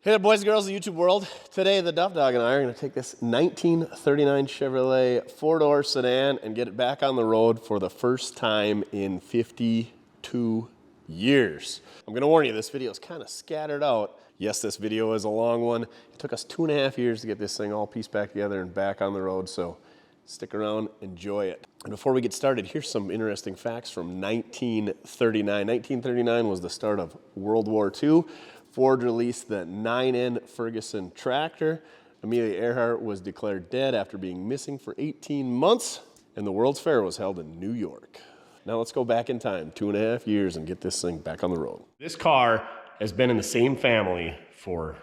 Hey there, boys and girls of the YouTube world. Today, the Duff Dog and I are going to take this 1939 Chevrolet four-door sedan and get it back on the road for the first time in 52 years. I'm going to warn you, this video is kind of scattered out. Yes, this video is a long one. It took us 2.5 years to get this thing all pieced back together and back on the road, so stick around, enjoy it. And before we get started, here's some interesting facts from 1939. 1939 was the start of World War II. Ford released the 9N Ferguson tractor. Amelia Earhart was declared dead after being missing for 18 months, and the World's Fair was held in New York. Now let's go back in time, 2.5 years, and get this thing back on the road. This car has been in the same family for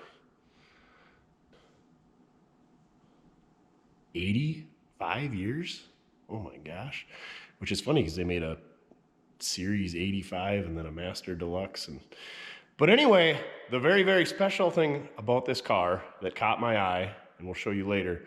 85 years. Oh my gosh. Which is funny because they made a Series 85 and then a Master Deluxe. But anyway, the very, very special thing about this car that caught my eye, and we'll show you later,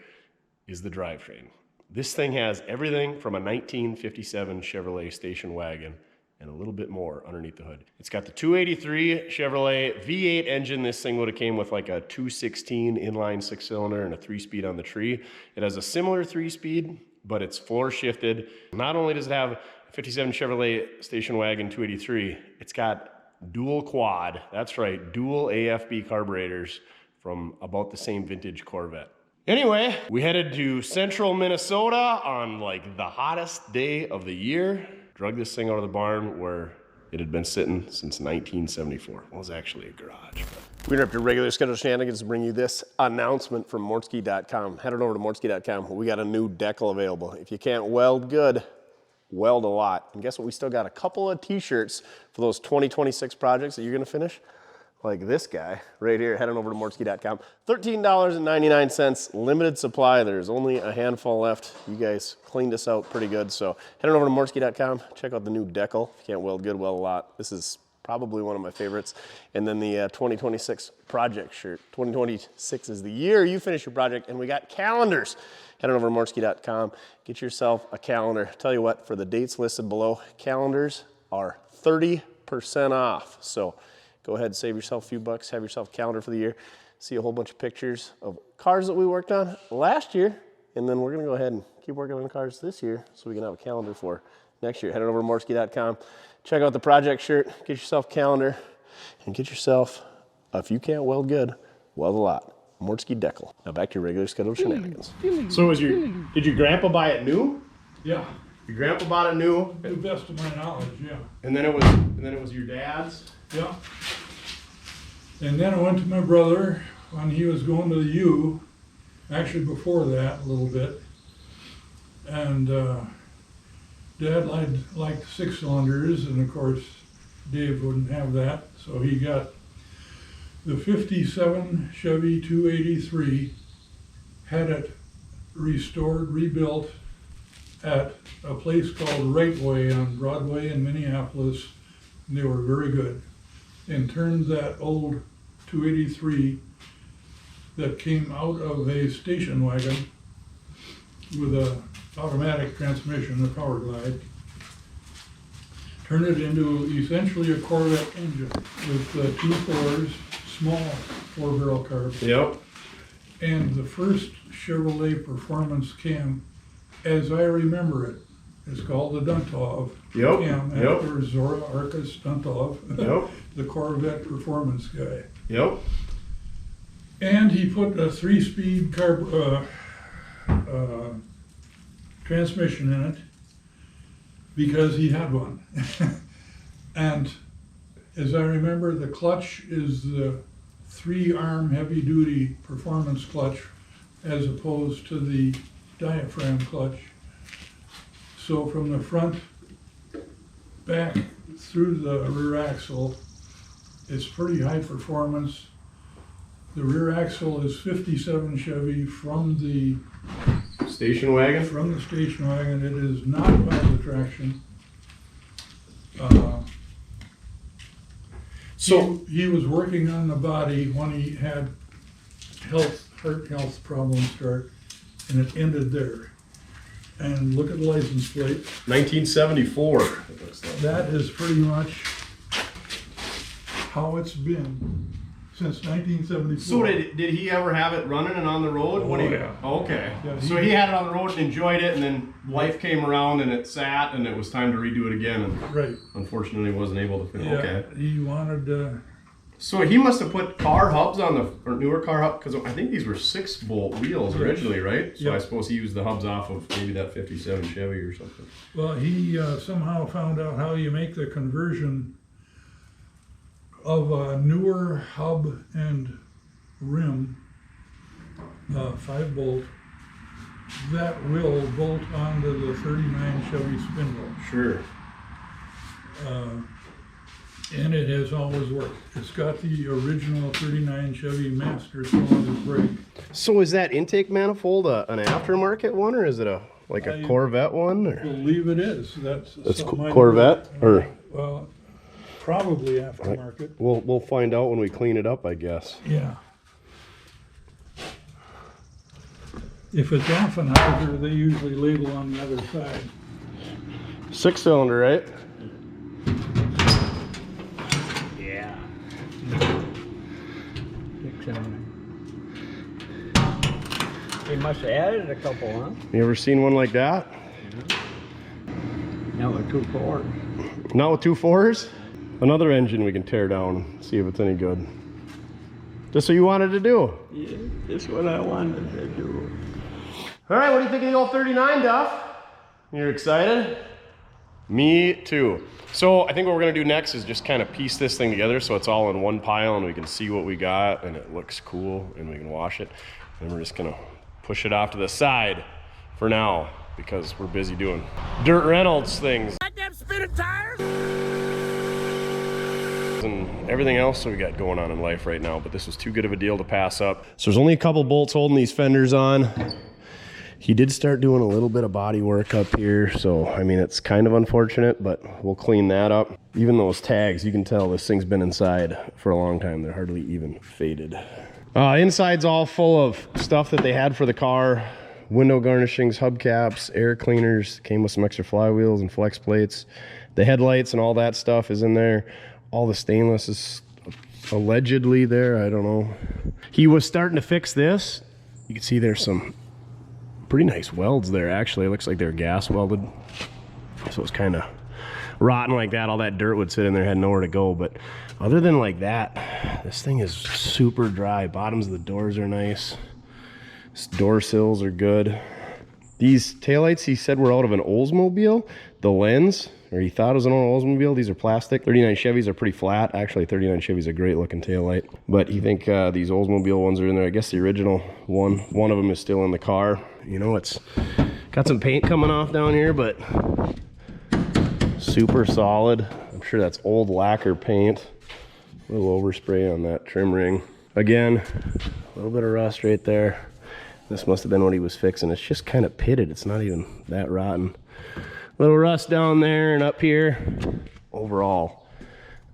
is the drivetrain. This thing has everything from a 1957 Chevrolet station wagon and a little bit more underneath the hood. It's got the 283 Chevrolet V8 engine. This thing would have came with like a 216 inline 6-cylinder and a 3-speed on the tree. It has a similar 3-speed, but it's floor shifted. Not only does it have a 57 Chevrolet station wagon 283, it's got dual quad, that's right, dual AFB carburetors from about the same vintage Corvette. Anyway, we headed to central Minnesota on like the hottest day of the year. Drug this thing out of the barn where it had been sitting since 1974. Well, it was actually a garage. We're up to regular scheduled shenanigans to bring you this announcement from mortske.com. Head on over to mortske.com. We got a new decal available. If you can't weld good, weld a lot. And guess what? We still got a couple of t-shirts for those 2026 projects that you're gonna finish. Like this guy right here. Head on over to mortske.com. $13.99, limited supply. There's only a handful left. You guys cleaned us out pretty good. So head on over to mortske.com. Check out the new decal. If you can't weld good, weld a lot. This is probably one of my favorites. And then the 2026 project shirt. 2026 is the year you finish your project, and we got calendars. Head on over to mortske.com, get yourself a calendar. Tell you what, for the dates listed below, calendars are 30% off. So go ahead and save yourself a few bucks, have yourself a calendar for the year. See a whole bunch of pictures of cars that we worked on last year, and then we're gonna go ahead and keep working on cars this year so we can have a calendar for next year. Head on over to mortske.com, check out the project shirt, get yourself a calendar, and get yourself, if you can't weld good, weld a lot. Mortske decal. Now back to your regular scheduled shenanigans. So did your grandpa buy it new? Yeah. Your grandpa bought it new? To the best of my knowledge, yeah. And then it was your dad's? Yeah. And then I went to my brother when he was going to the U, actually before that a little bit. And Dad liked 6-cylinders, and of course Dave wouldn't have that, so he got the 57 Chevy 283, had it restored, rebuilt at a place called Right Way on Broadway in Minneapolis. And they were very good. And turned that old 283 that came out of a station wagon with a automatic transmission, a power glide, turned it into essentially a Corvette engine with 2 4s, small 4-barrel carbs. Yep. And the first Chevrolet performance cam, as I remember it, is called the Duntov cam, after Zora Arkus Duntov, the Corvette performance guy. Yep. And he put a 3-speed transmission in it because he had one. And as I remember, the clutch is the 3-arm heavy-duty performance clutch as opposed to the diaphragm clutch. So from the front back through the rear axle, it's pretty high performance. The rear axle is 57 Chevy from the station wagon? From the station wagon. It is not by the traction. So he was working on the body when he had heart health problems start, and it ended there. And look at the license plate. 1974. That is pretty much how it's been since 1974. So did he ever have it running and on the road? Oh, yeah. Okay. Yeah, So he had it on the road and enjoyed it, and then life came around and it sat, and it was time to redo it again. And Right. unfortunately, wasn't able to finish. Yeah, Okay. he wanted. So he must have put car hubs on or newer car hubs, because I think these were 6-bolt wheels originally, right? So Yeah. I suppose he used the hubs off of maybe that 57 Chevy or something. Well, he somehow found out how you make the conversion of a newer hub and rim, 5-bolt, that will bolt onto the 39 Chevy spindle. Sure. And it has always worked. It's got the original 39 Chevy master cylinder brake. So is that intake manifold an aftermarket one, or is it a Corvette one? Or? I believe it is. That's something I Corvette, or well, probably aftermarket. we'll find out when we clean it up, I guess. Yeah. If it's Offenhauser, they usually label on the other side. 6-cylinder, right? Yeah. 6-cylinder. They must have added a couple, huh? You ever seen one like that? No, with 2 4s. Not with 2 4s? Another engine we can tear down and see if it's any good. Just what you wanted to do. Yeah, that's what I wanted to do. All right, what do you think of the old 39, Duff? You're excited? Me too. So I think what we're gonna do next is just kind of piece this thing together so it's all in one pile and we can see what we got and it looks cool and we can wash it. And we're just gonna push it off to the side for now because we're busy doing Dirt Reynolds things. Goddamn spinning tires! And everything else that we got going on in life right now, but this was too good of a deal to pass up. So there's only a couple bolts holding these fenders on. He did start doing a little bit of body work up here, so I mean it's kind of unfortunate, but we'll clean that up. Even those tags, you can tell this thing's been inside for a long time. They're hardly even faded. Inside's all full of stuff that they had for the car. Window garnishings, hubcaps, air cleaners, came with some extra flywheels and flex plates. The headlights and all that stuff is in there. All the stainless is allegedly there, I don't know. He was starting to fix this. You can see there's some pretty nice welds there, actually. It looks like they're gas welded. So it's kind of rotten like that. All that dirt would sit in there, had nowhere to go. But other than like that, this thing is super dry. Bottoms of the doors are nice. Door sills are good. These taillights, he said, were out of an Oldsmobile. The lens, or he thought it was an old Oldsmobile. These are plastic. 39 Chevys are pretty flat. Actually, 39 Chevy's a great looking taillight. But you think these Oldsmobile ones are in there. I guess the original one of them is still in the car. You know, it's got some paint coming off down here, but super solid. I'm sure that's old lacquer paint. A little overspray on that trim ring. Again, a little bit of rust right there. This must have been what he was fixing. It's just kind of pitted. It's not even that rotten. Little rust down there and up here. Overall,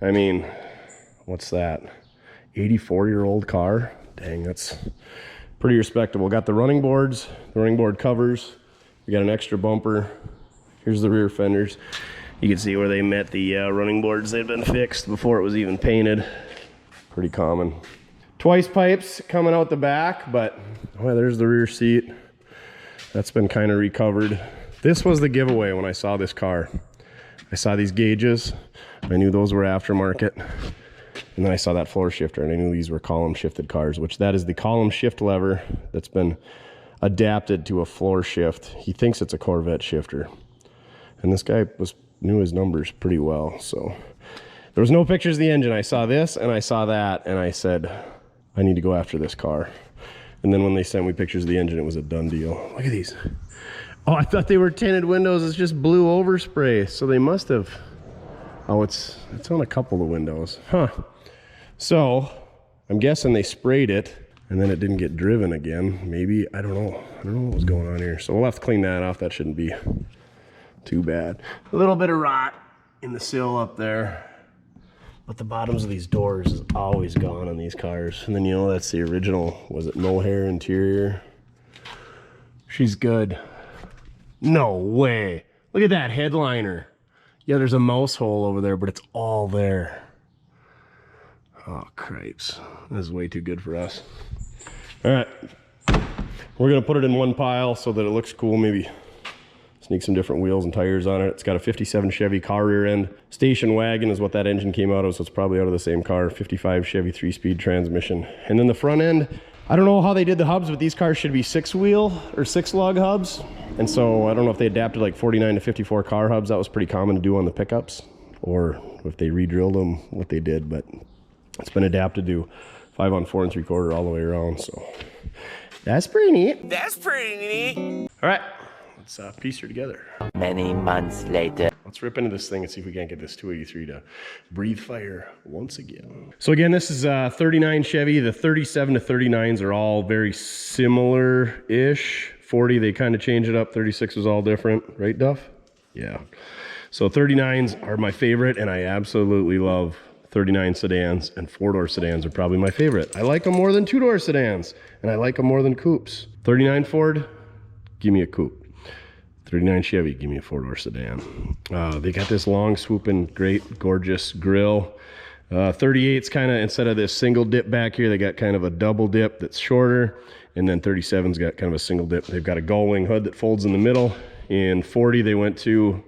I mean, what's that? 84-year-old car? Dang, that's pretty respectable. Got the running boards, the running board covers. We got an extra bumper. Here's the rear fenders. You can see where they met the running boards. They'd been fixed before it was even painted. Pretty common. Twice pipes coming out the back, but oh, there's the rear seat. That's been kind of recovered. This was the giveaway when I saw this car. I saw these gauges. I knew those were aftermarket. And then I saw that floor shifter and I knew these were column shifted cars, which that is the column shift lever that's been adapted to a floor shift. He thinks it's a Corvette shifter. And this guy knew his numbers pretty well. So there was no pictures of the engine. I saw this and I saw that and I said, I need to go after this car. And then when they sent me pictures of the engine, it was a done deal. Look at these. Oh, I thought they were tinted windows. It's just blue overspray. So they must have, oh, it's on a couple of windows. Huh. So I'm guessing they sprayed it and then it didn't get driven again. Maybe, I don't know. I don't know what was going on here. So we'll have to clean that off. That shouldn't be too bad. A little bit of rot in the sill up there. But the bottoms of these doors is always gone on these cars. And then, you know, that's the original, was it mohair interior? She's good. No way. Look at that headliner. Yeah, there's a mouse hole over there, but it's all there. Oh, cripes. This is way too good for us. All right. We're going to put it in one pile so that it looks cool. Maybe sneak some different wheels and tires on it. It's got a 57 Chevy car rear end. Station wagon is what that engine came out of, so it's probably out of the same car. 55 Chevy 3-speed transmission. And then the front end, I don't know how they did the hubs, but these cars should be 6-wheel or 6-lug hubs. And so I don't know if they adapted like 49 to 54 car hubs. That was pretty common to do on the pickups, or if they re-drilled them, what they did. But it's been adapted to 5 on 4 3/4 all the way around. So that's pretty neat. That's pretty neat. All right, let's piece her together. Many months later. Let's rip into this thing and see if we can't get this 283 to breathe fire once again. So again, this is 39 Chevy. The 37 to 39s are all very similar-ish. 40, they kind of change it up. 36 is all different, right, Duff? Yeah. So 39s are my favorite, and I absolutely love 39 sedans, and 4-door sedans are probably my favorite. I like them more than 2-door sedans, and I like them more than coupes. 39 Ford, give me a coupe. 39 Chevy, give me a 4-door sedan. They got this long swooping, great, gorgeous grill. 38's kind of, instead of this single dip back here, they got kind of a double dip that's shorter. And then 37's got kind of a single dip. They've got a gull-wing hood that folds in the middle. In 40, they went to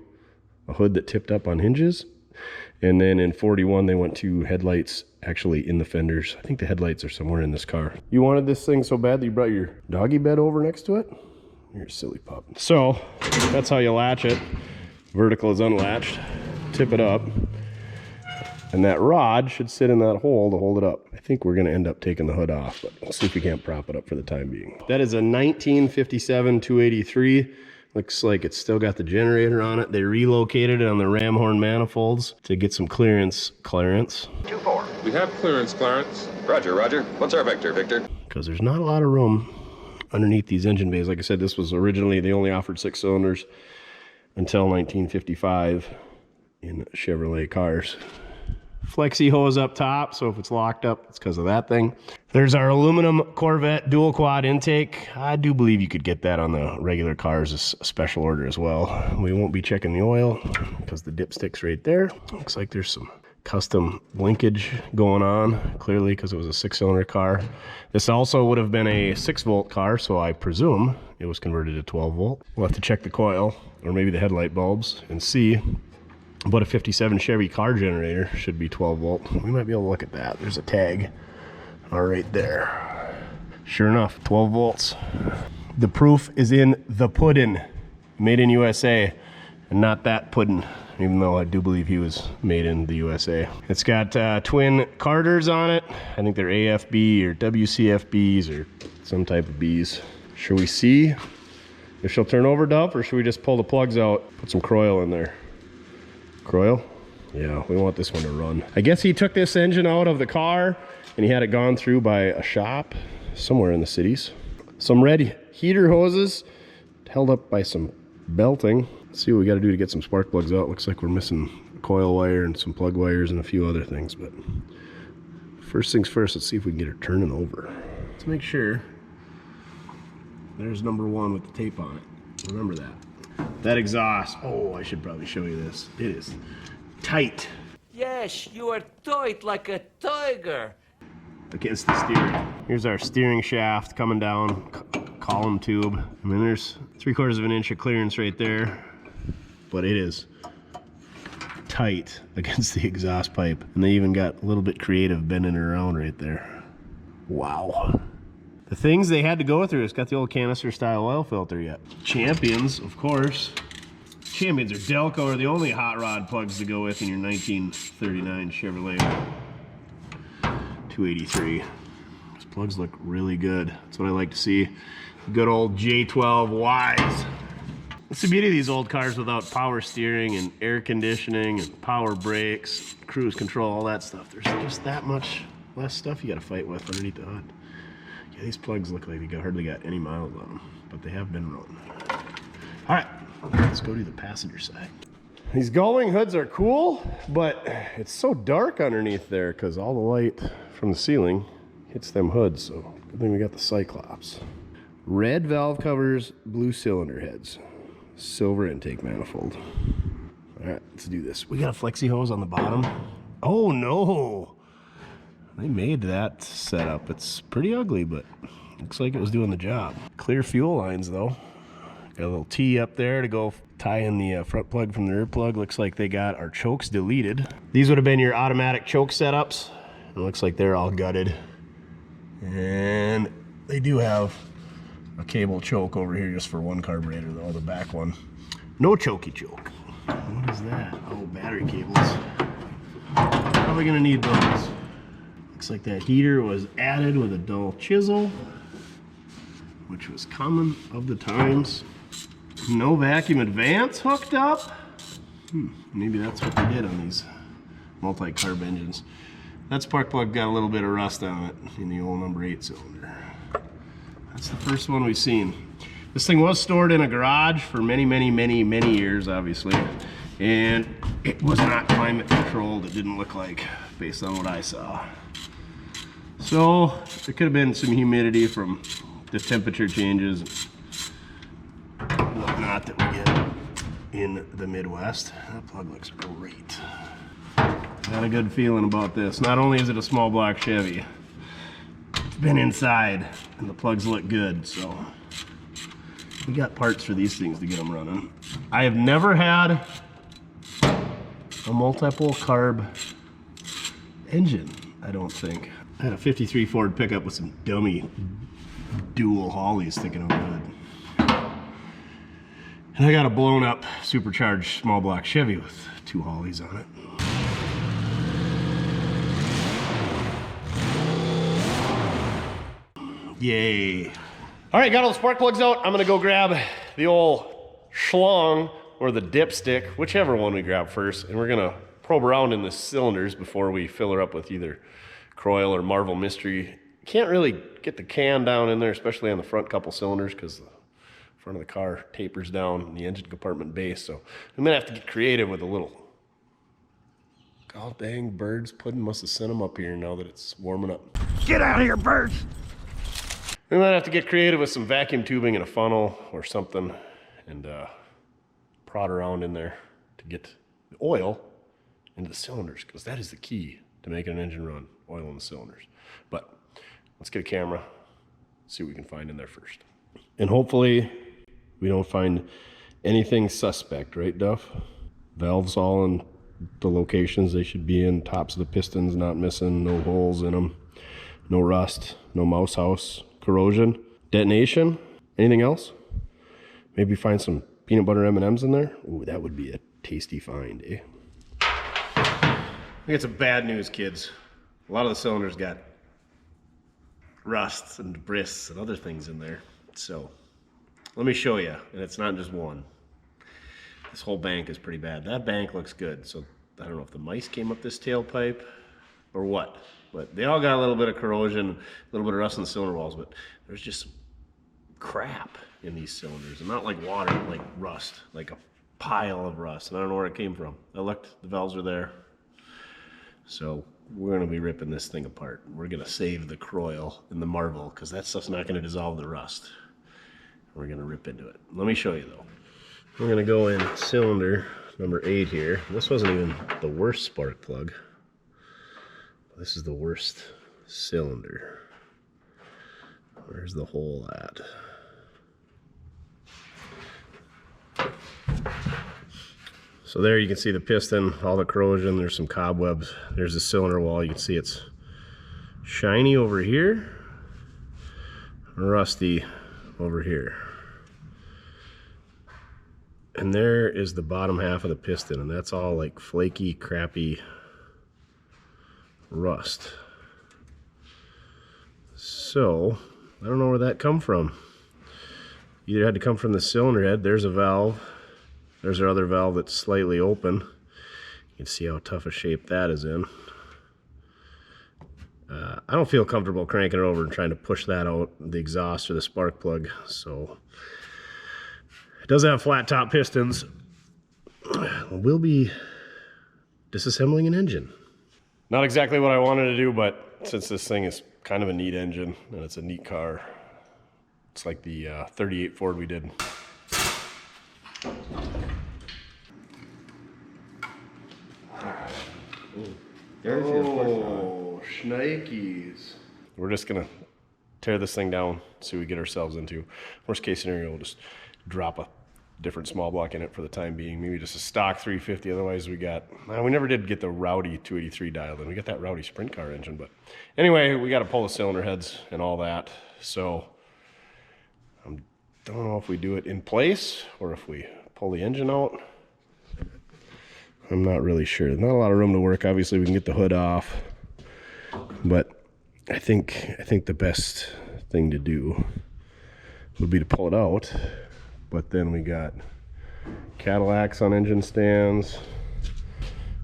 a hood that tipped up on hinges. And then in 41, they went to headlights actually in the fenders. I think the headlights are somewhere in this car. You wanted this thing so bad that you brought your doggy bed over next to it? You're a silly pup. So that's how you latch it. Vertical is unlatched. Tip it up. And that rod should sit in that hole to hold it up. I think we're gonna end up taking the hood off, but we'll see if we can't prop it up for the time being. That is a 1957 283. Looks like it's still got the generator on it. They relocated it on the ram horn manifolds to get some clearance. 2-4. We have clearance, Clarence. Roger, Roger. What's our vector, Victor? Because there's not a lot of room underneath these engine bays. Like I said, this was originally, they only offered 6 cylinders until 1955 in Chevrolet cars. Flexi hose up top, so if it's locked up, it's because of that thing. There's our aluminum Corvette dual quad intake. I do believe you could get that on the regular cars as a special order as well. We won't be checking the oil because the dipstick's right there. Looks like there's some custom linkage going on, clearly because it was a 6-cylinder car. This also would have been a 6-volt car, so I presume it was converted to 12-volt. We'll have to check the coil, or maybe the headlight bulbs, and see. But a 57 Chevy car generator should be 12-volt. We might be able to look at that. There's a tag right there. Sure enough, 12 volts. The proof is in the pudding. Made in USA, and not that pudding, even though I do believe he was made in the USA. It's got twin Carters on it. I think they're AFB or WCFBs or some type of Bs. Should we see if she'll turn over, Duff, or should we just pull the plugs out, put some Croyle in there? Croyle? Yeah, we want this one to run. I guess he took this engine out of the car and he had it gone through by a shop somewhere in the cities. Some red heater hoses held up by some belting. Let's see what we got to do to get some spark plugs out. Looks like we're missing coil wire and some plug wires and a few other things, but first things first, let's see if we can get her turning over. Let's make sure. There's number 1 with the tape on it. Remember that. That exhaust, oh, I should probably show you this. It is tight. Yes, you are tight like a tiger. Against the steering. Here's our steering shaft coming down, column tube. I mean, there's 3/4 of an inch of clearance right there, but it is tight against the exhaust pipe. And they even got a little bit creative bending it around right there. Wow. The things they had to go through, it's got the old canister style oil filter yet. Champions, of course. Champions or Delco are the only hot rod plugs to go with in your 1939 Chevrolet 283. These plugs look really good. That's what I like to see. Good old J12Ys. It's the beauty of these old cars without power steering and air conditioning and power brakes, cruise control, all that stuff. There's just that much less stuff you gotta fight with underneath the hood. Yeah, these plugs look like they hardly got any miles on them, but they have been run. All right, let's go to the passenger side. These gull-wing hoods are cool, but it's so dark underneath there because all the light from the ceiling hits them hoods, so good thing we got the Cyclops. Red valve covers, blue cylinder heads, silver intake manifold. All right, let's do this. We got a flexi hose on the bottom. Oh no! They made that setup. It's pretty ugly, but looks like it was doing the job. Clear fuel lines though. Got a little T up there to go tie in the front plug from the rear plug. Looks like they got our chokes deleted. These would have been your automatic choke setups. It looks like they're all gutted. And they do have a cable choke over here just for one carburetor though, the back one. No chokey choke. What is that? Oh, battery cables. Probably gonna need those. Looks like that heater was added with a dull chisel, which was common of the times. No vacuum advance hooked up. Maybe that's what they did on these multi-carb engines. That spark plug got a little bit of rust on it in the old number 8 cylinder. That's the first one we've seen. This thing was stored in a garage for many years, obviously. And it was not climate controlled, it didn't look like, based on what I saw. So, there could have been some humidity from the temperature changes and whatnot that we get in the Midwest. That plug looks great. Got a good feeling about this. Not only is it a small block Chevy, it's been inside and the plugs look good, so we got parts for these things to get them running. I have never had a multiple carb engine, I don't think. I had a 53 Ford pickup with some dummy dual Hollies sticking them good. And I got a blown up supercharged small block Chevy with 2 Hollies on it. Yay. All right, got all the spark plugs out. I'm gonna go grab the old schlong or the dipstick, whichever one we grab first, and we're gonna probe around in the cylinders before we fill her up with either Croyle or Marvel Mystery. Can't really get the can down in there, especially on the front couple cylinders, because the front of the car tapers down in the engine compartment base. So I'm gonna have to get creative with a little. God dang, birds. Puddin' must have sent them up here now that it's warming up. Get out of here, birds! We might have to get creative with some vacuum tubing and a funnel or something and prod around in there to get the oil into the cylinders, because that is the key to making an engine run, oil in the cylinders. But let's get a camera, see what we can find in there first. And hopefully we don't find anything suspect, right, Duff? Valves all in the locations they should be in, tops of the pistons not missing, no holes in them, no rust, no mouse house, corrosion, detonation, anything else? Maybe find some peanut butter M&Ms in there? Ooh, that would be a tasty find, eh? I think it's some bad news, kids. A lot of the cylinders got rusts and debris and other things in there. So let me show you, and it's not just one. This whole bank is pretty bad. That bank looks good, so I don't know if the mice came up this tailpipe or what, but they all got a little bit of corrosion, a little bit of rust in the cylinder walls, but there's just some crap in these cylinders, and not like water, like rust, like a pile of rust, and I don't know where it came from. I looked, the valves are there, so we're gonna be ripping this thing apart. We're gonna save the Croyle and the Marvel, because that stuff's not gonna dissolve the rust. We're gonna rip into it. Let me show you though. We're gonna go in cylinder number 8 here. This wasn't even the worst spark plug. This is the worst cylinder. Where's the hole at? So there you can see the piston, all the corrosion, there's some cobwebs. There's the cylinder wall, you can see it's shiny over here, rusty over here. And there is the bottom half of the piston, and that's all like flaky, crappy rust. So, I don't know where that come from. Either had to come from the cylinder head. There's a valve. There's our other valve that's slightly open. You can see how tough a shape that is in. I don't feel comfortable cranking it over and trying to push that out, the exhaust or the spark plug. So, it does have flat top pistons. We'll be disassembling an engine. Not exactly what I wanted to do, but since this thing is kind of a neat engine and it's a neat car, it's like the 38 Ford we did. There's your push rod. shnikes. We're just gonna tear this thing down, see what we get ourselves into. Worst case scenario, we'll just drop a different small block in it for the time being. Maybe just a stock 350. Otherwise, we never did get the rowdy 283 dialed in. We got that rowdy sprint car engine, but anyway, we got to pull the cylinder heads and all that. So I don't know if we do it in place or if we pull the engine out. I'm not really sure. There's not a lot of room to work. Obviously, we can get the hood off, but I think the best thing to do would be to pull it out. But then we got Cadillacs on engine stands,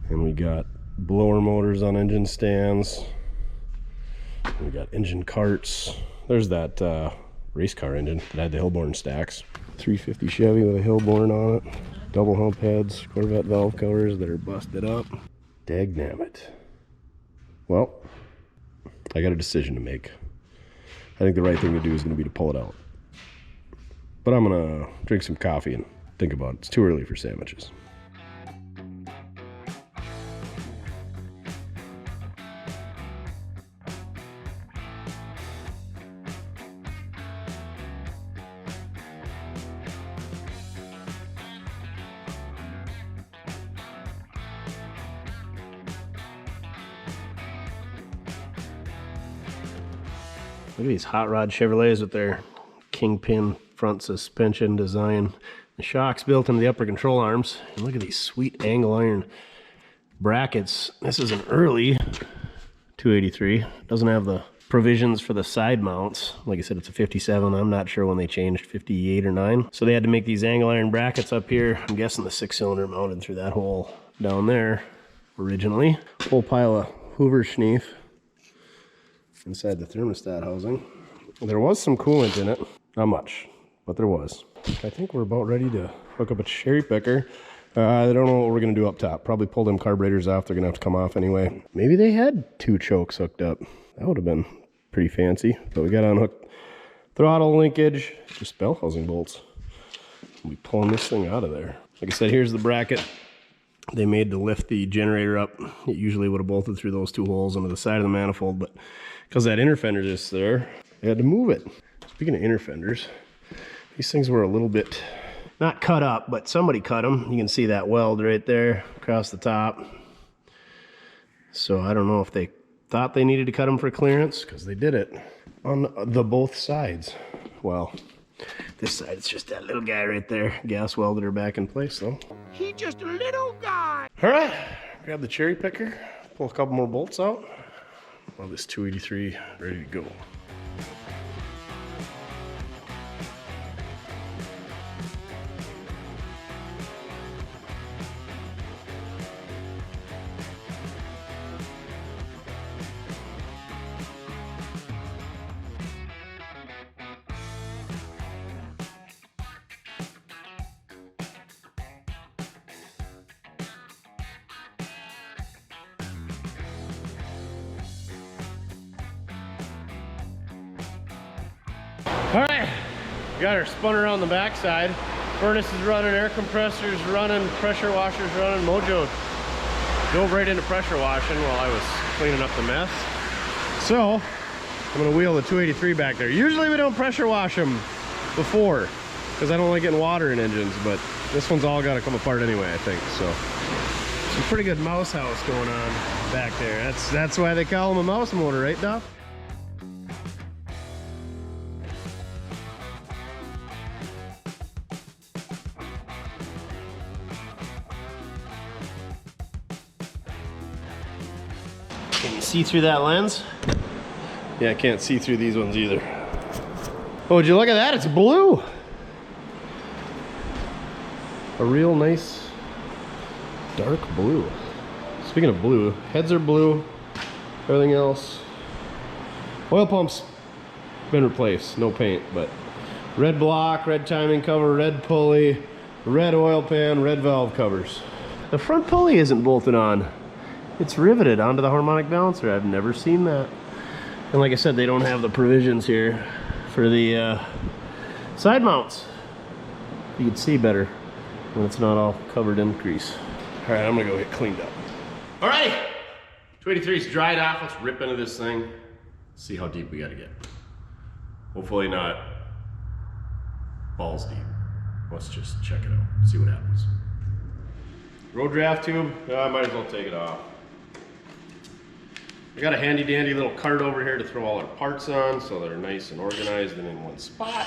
and we got blower motors on engine stands. We got engine carts. There's that race car engine that had the Hillborn stacks. 350 Chevy with a Hillborn on it. Double hump heads, Corvette valve covers that are busted up. Dagnabbit. Well, I got a decision to make. I think the right thing to do is going to be to pull it out. But I'm going to drink some coffee and think about it. It's too early for sandwiches. Look at these hot rod Chevrolets with their kingpin front suspension design. The shocks built into the upper control arms. And look at these sweet angle iron brackets. This is an early 283. Doesn't have the provisions for the side mounts. Like I said, it's a 57. I'm not sure when they changed, 58 or 9. So they had to make these angle iron brackets up here. I'm guessing the 6-cylinder mounted through that hole down there originally. Whole pile of Hoover Schneef inside the thermostat housing. There was some coolant in it. Not much, but there was. I think we're about ready to hook up a cherry picker. I don't know what we're going to do up top. Probably pull them carburetors off. They're going to have to come off anyway. Maybe they had 2 chokes hooked up. That would have been pretty fancy. But we got to unhook throttle linkage, just bell housing bolts. We'll be pulling this thing out of there. Like I said, here's the bracket they made to lift the generator up. It usually would have bolted through those 2 holes into the side of the manifold, but because that inner fender is there, they had to move it. Speaking of inner fenders, these things were a little bit, not cut up, but somebody cut them. You can see that weld right there across the top. So I don't know if they thought they needed to cut them for clearance, because they did it on the both sides. Well, this side, it's just that little guy right there. Gas welded her back in place though. He just a little guy. All right, grab the cherry picker, pull a couple more bolts out. Well, this 283 ready to go. All right, got her spun around the backside. Furnace is running, air compressors running, pressure washers running. Mojo dove right into pressure washing while I was cleaning up the mess. So I'm gonna wheel the 283 back there. Usually we don't pressure wash them before because I don't like getting water in engines, but this one's all got to come apart anyway, I think. So some pretty good mouse house going on back there. That's why they call them a mouse motor, right, Duff? Can you see through that lens? Yeah, I can't see through these ones either. Oh, would you look at that? It's blue. A real nice dark blue. Speaking of blue, heads are blue, everything else. Oil pumps been replaced, no paint, but red block, red timing cover, red pulley, red oil pan, red valve covers. The front pulley isn't bolted on. It's riveted onto the harmonic balancer. I've never seen that. And like I said, they don't have the provisions here for the side mounts. You can see better when it's not all covered in grease. All right, I'm gonna go get cleaned up. All right, 283's dried off. Let's rip into this thing. See how deep we gotta get. Hopefully not balls deep. Let's just check it out, see what happens. Road draft tube, I might as well take it off. I got a handy dandy little cart over here to throw all our parts on so they're nice and organized and in one spot.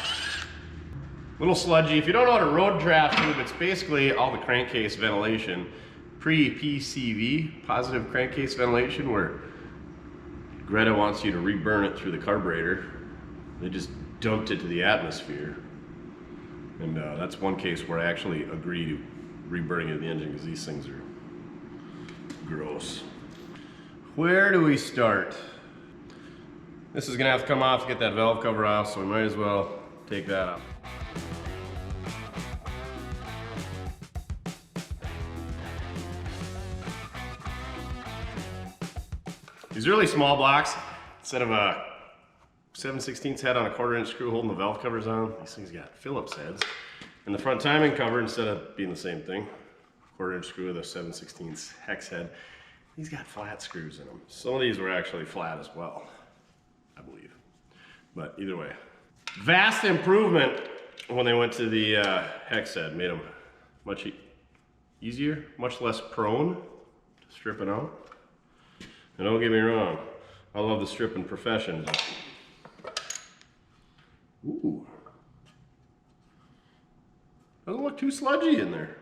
Little sludgy. If you don't know what a road draft tube, it's basically all the crankcase ventilation, pre-PCV, positive crankcase ventilation, where Greta wants you to reburn it through the carburetor. They just dumped it to the atmosphere. And that's one case where I actually agree to reburning it in the engine because these things are gross. Where do we start? This is gonna have to come off to get that valve cover off, so we might as well take that off. These really small blocks, instead of a 7/16 head on a 1/4" screw holding the valve covers on, these things got Phillips heads. And the front timing cover, instead of being the same thing, 1/4" screw with a 7/16 hex head, these got flat screws in them. Some of these were actually flat as well, I believe. But either way, vast improvement when they went to the hex head. Made them much easier, much less prone to stripping out. And don't get me wrong, I love the stripping profession. Ooh. Doesn't look too sludgy in there.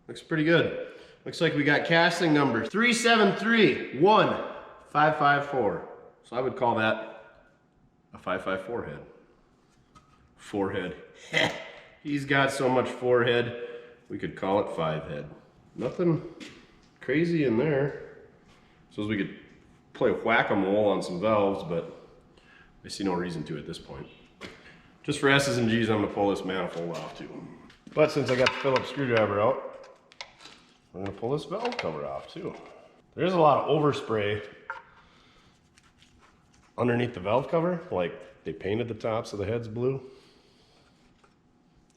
Looks pretty good. Looks like we got casting number 3731554. So I would call that a 554 head. Forehead. He's got so much forehead, we could call it 5 head. Nothing crazy in there. So we could play whack-a-mole on some valves, but I see no reason to at this point. Just for S's and G's, I'm gonna pull this manifold off too. But since I got the Phillips screwdriver out, I'm gonna pull this valve cover off too. There's a lot of overspray underneath the valve cover, like they painted the tops of the heads blue.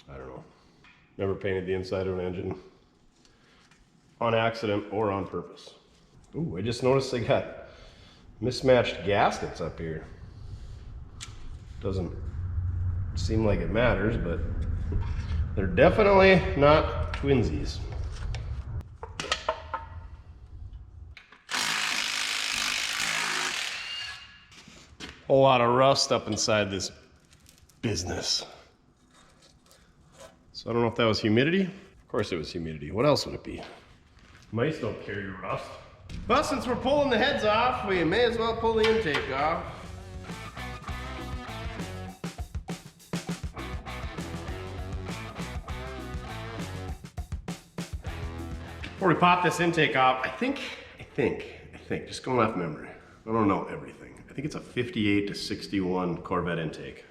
I don't know. Never painted the inside of an engine on accident or on purpose. Ooh, I just noticed they got mismatched gaskets up here. Doesn't seem like it matters, but they're definitely not twinsies. Whole lot of rust up inside this business. So I don't know if that was humidity. Of course it was humidity. What else would it be? Mice don't carry rust. But since we're pulling the heads off, we may as well pull the intake off. Before we pop this intake off, I think, just going off memory, I don't know everything. I think it's a 58 to 61 Corvette intake.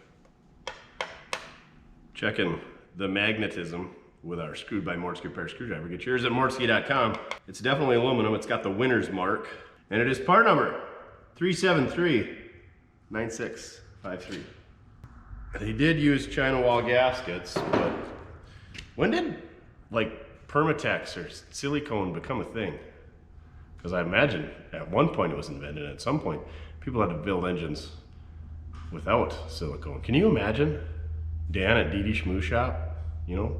Checking the magnetism with our screwed by Mortske repair screwdriver. Get yours at mortske.com. It's definitely aluminum. It's got the Gwinner's mark. And it is part number 3739653. They did use China wall gaskets, but when did like Permatex or silicone become a thing? Because I imagine at one point it was invented. At some point, people had to build engines without silicone. Can you imagine Dan at Dee Dee Schmoo Shop, you know,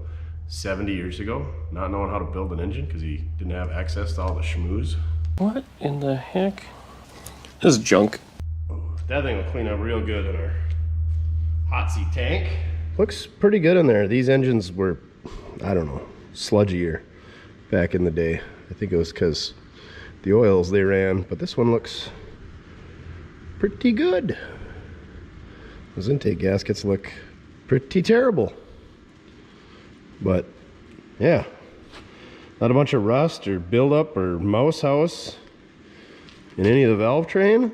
70 years ago, not knowing how to build an engine because he didn't have access to all the schmooze? What in the heck? This is junk. Oh, that thing will clean up real good in our hot seat tank. Looks pretty good in there. These engines were, I don't know, sludgier back in the day. I think it was because the oils they ran, but this one looks pretty good. Those intake gaskets look pretty terrible. But yeah, not a bunch of rust or buildup or mouse house in any of the valve train.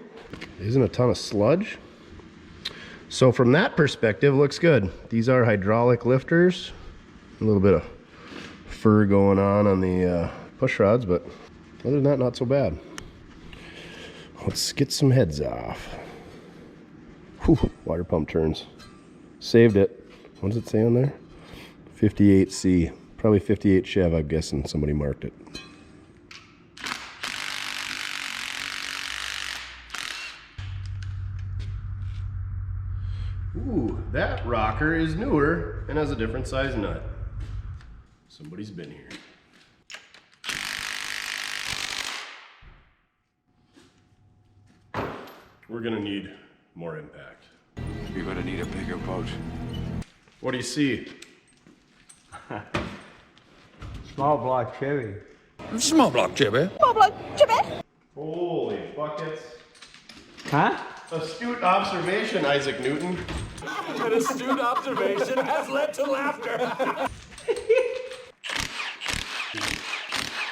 Isn't a ton of sludge. So from that perspective, looks good. These are hydraulic lifters. A little bit of fur going on the push rods, but other than that, not so bad. Let's get some heads off. Whew, water pump turns. Saved it. What does it say on there? 58C. Probably 58 Chev, I'm guessing somebody marked it. Ooh, that rocker is newer and has a different size nut. Somebody's been here. We're gonna need more impact. You're gonna need a bigger boat. What do you see? Small block Chevy. Small block, Jimmy. Holy buckets. Huh? Astute observation, Isaac Newton. An astute observation has led to laughter.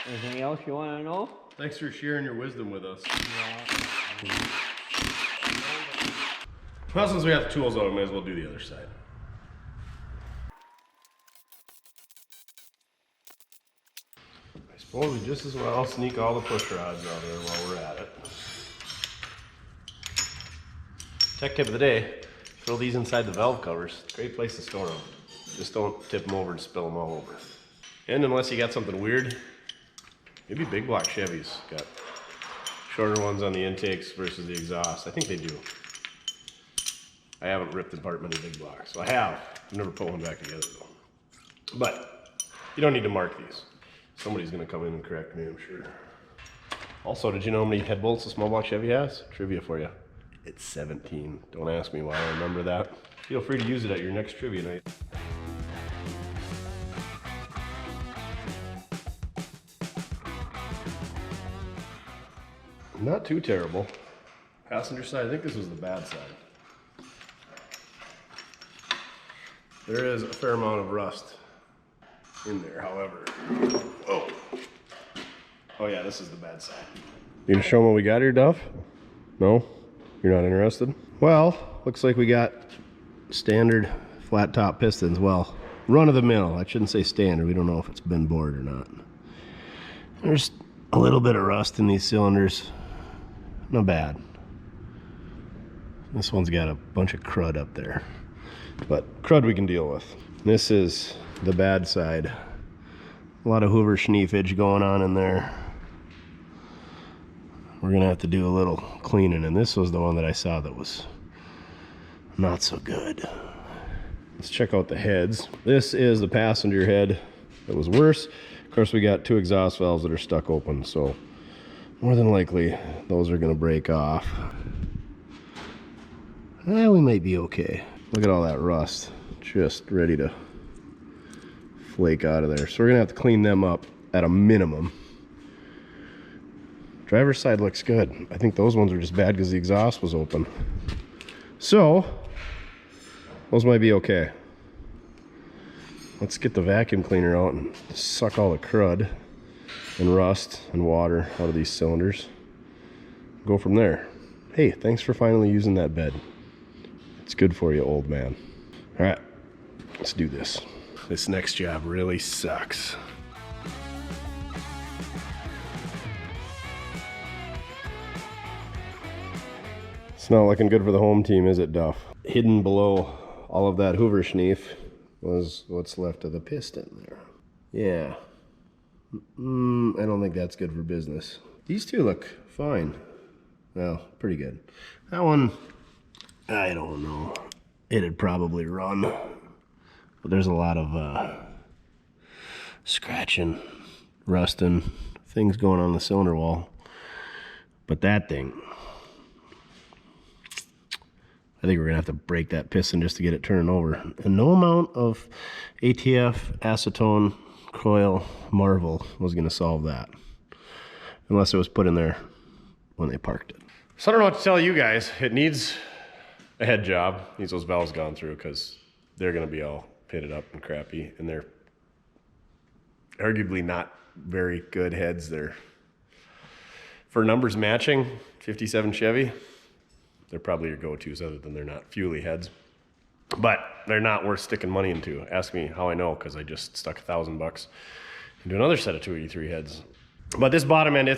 Anything else you want to know? Thanks for sharing your wisdom with us. Well, since we have the tools out, we might as well do the other side. I suppose we just as well sneak all the push rods out there while we're at it. Tech tip of the day, throw these inside the valve covers. Great place to store them. Just don't tip them over and spill them all over. And unless you got something weird, maybe big block Chevys got shorter ones on the intakes versus the exhaust. I think they do. I haven't ripped apart many big blocks. So I have. I've never put one back together though. But you don't need to mark these. Somebody's gonna come in and correct me, I'm sure. Also, did you know how many head bolts a small block Chevy has? Trivia for you. It's 17. Don't ask me why I remember that. Feel free to use it at your next trivia night. Not too terrible. Passenger side, I think this was the bad side. There is a fair amount of rust in there, however. Oh. Oh yeah, this is the bad side. You gonna show them what we got here, Duff? No? You're not interested? Well, looks like we got standard flat top pistons. Well, run of the mill. I shouldn't say standard. We don't know if it's been bored or not. There's a little bit of rust in these cylinders. Not bad. This one's got a bunch of crud up there. But crud we can deal with. This is the bad side. A lot of Hoover schneefage going on in there. We're gonna have to do a little cleaning, and this was the one that I saw that was not so good. Let's check out the heads. This is the passenger head that was worse. Of course, we got two exhaust valves that are stuck open, so more than likely those are gonna break off. We might be okay. Look at all that rust, just ready to flake out of there. So we're gonna have to clean them up at a minimum. Driver's side looks good. I think those ones are just bad because the exhaust was open. So, those might be okay. Let's get the vacuum cleaner out and suck all the crud and rust and water out of these cylinders. Go from there. Hey, thanks for finally using that bed. It's good for you, old man. All right, let's do this. This next job really sucks. It's not looking good for the home team, is it, Duff? Hidden below all of that Hoover schneef was what's left of the piston there. Yeah. I don't think that's good for business. These two look fine. Well, pretty good. That one, I don't know. It'd probably run. But there's a lot of scratching, rusting, things going on the cylinder wall. But that thing, I think we're gonna have to break that piston just to get it turning over. And no amount of ATF, acetone, coil, Marvel was gonna solve that. Unless it was put in there when they parked it. So I don't know what to tell you guys. It needs a head job. Needs those valves gone through because they're gonna be all pitted up and crappy. And they're arguably not very good heads. They're, for numbers matching, 57 Chevy, they're probably your go-tos other than they're not fuelie heads. But they're not worth sticking money into. Ask me how I know, because I just stuck $1,000 into another set of 283 heads. But this bottom end,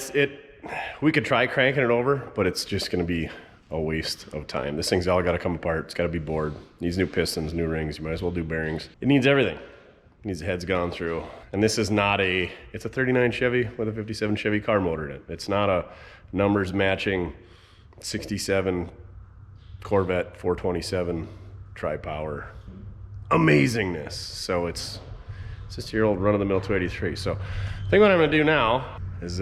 we could try cranking it over, but it's just gonna be a waste of time. This thing's all gotta come apart. It's gotta be bored. Needs new pistons, new rings. You might as well do bearings. It needs everything. It needs the heads gone through. And this is not it's a 39 Chevy with a 57 Chevy car motor in it. It's not a numbers matching 67 Corvette 427 tri-power amazingness. So it's just your old run-of-the-mill 283. So I think what I'm gonna do now is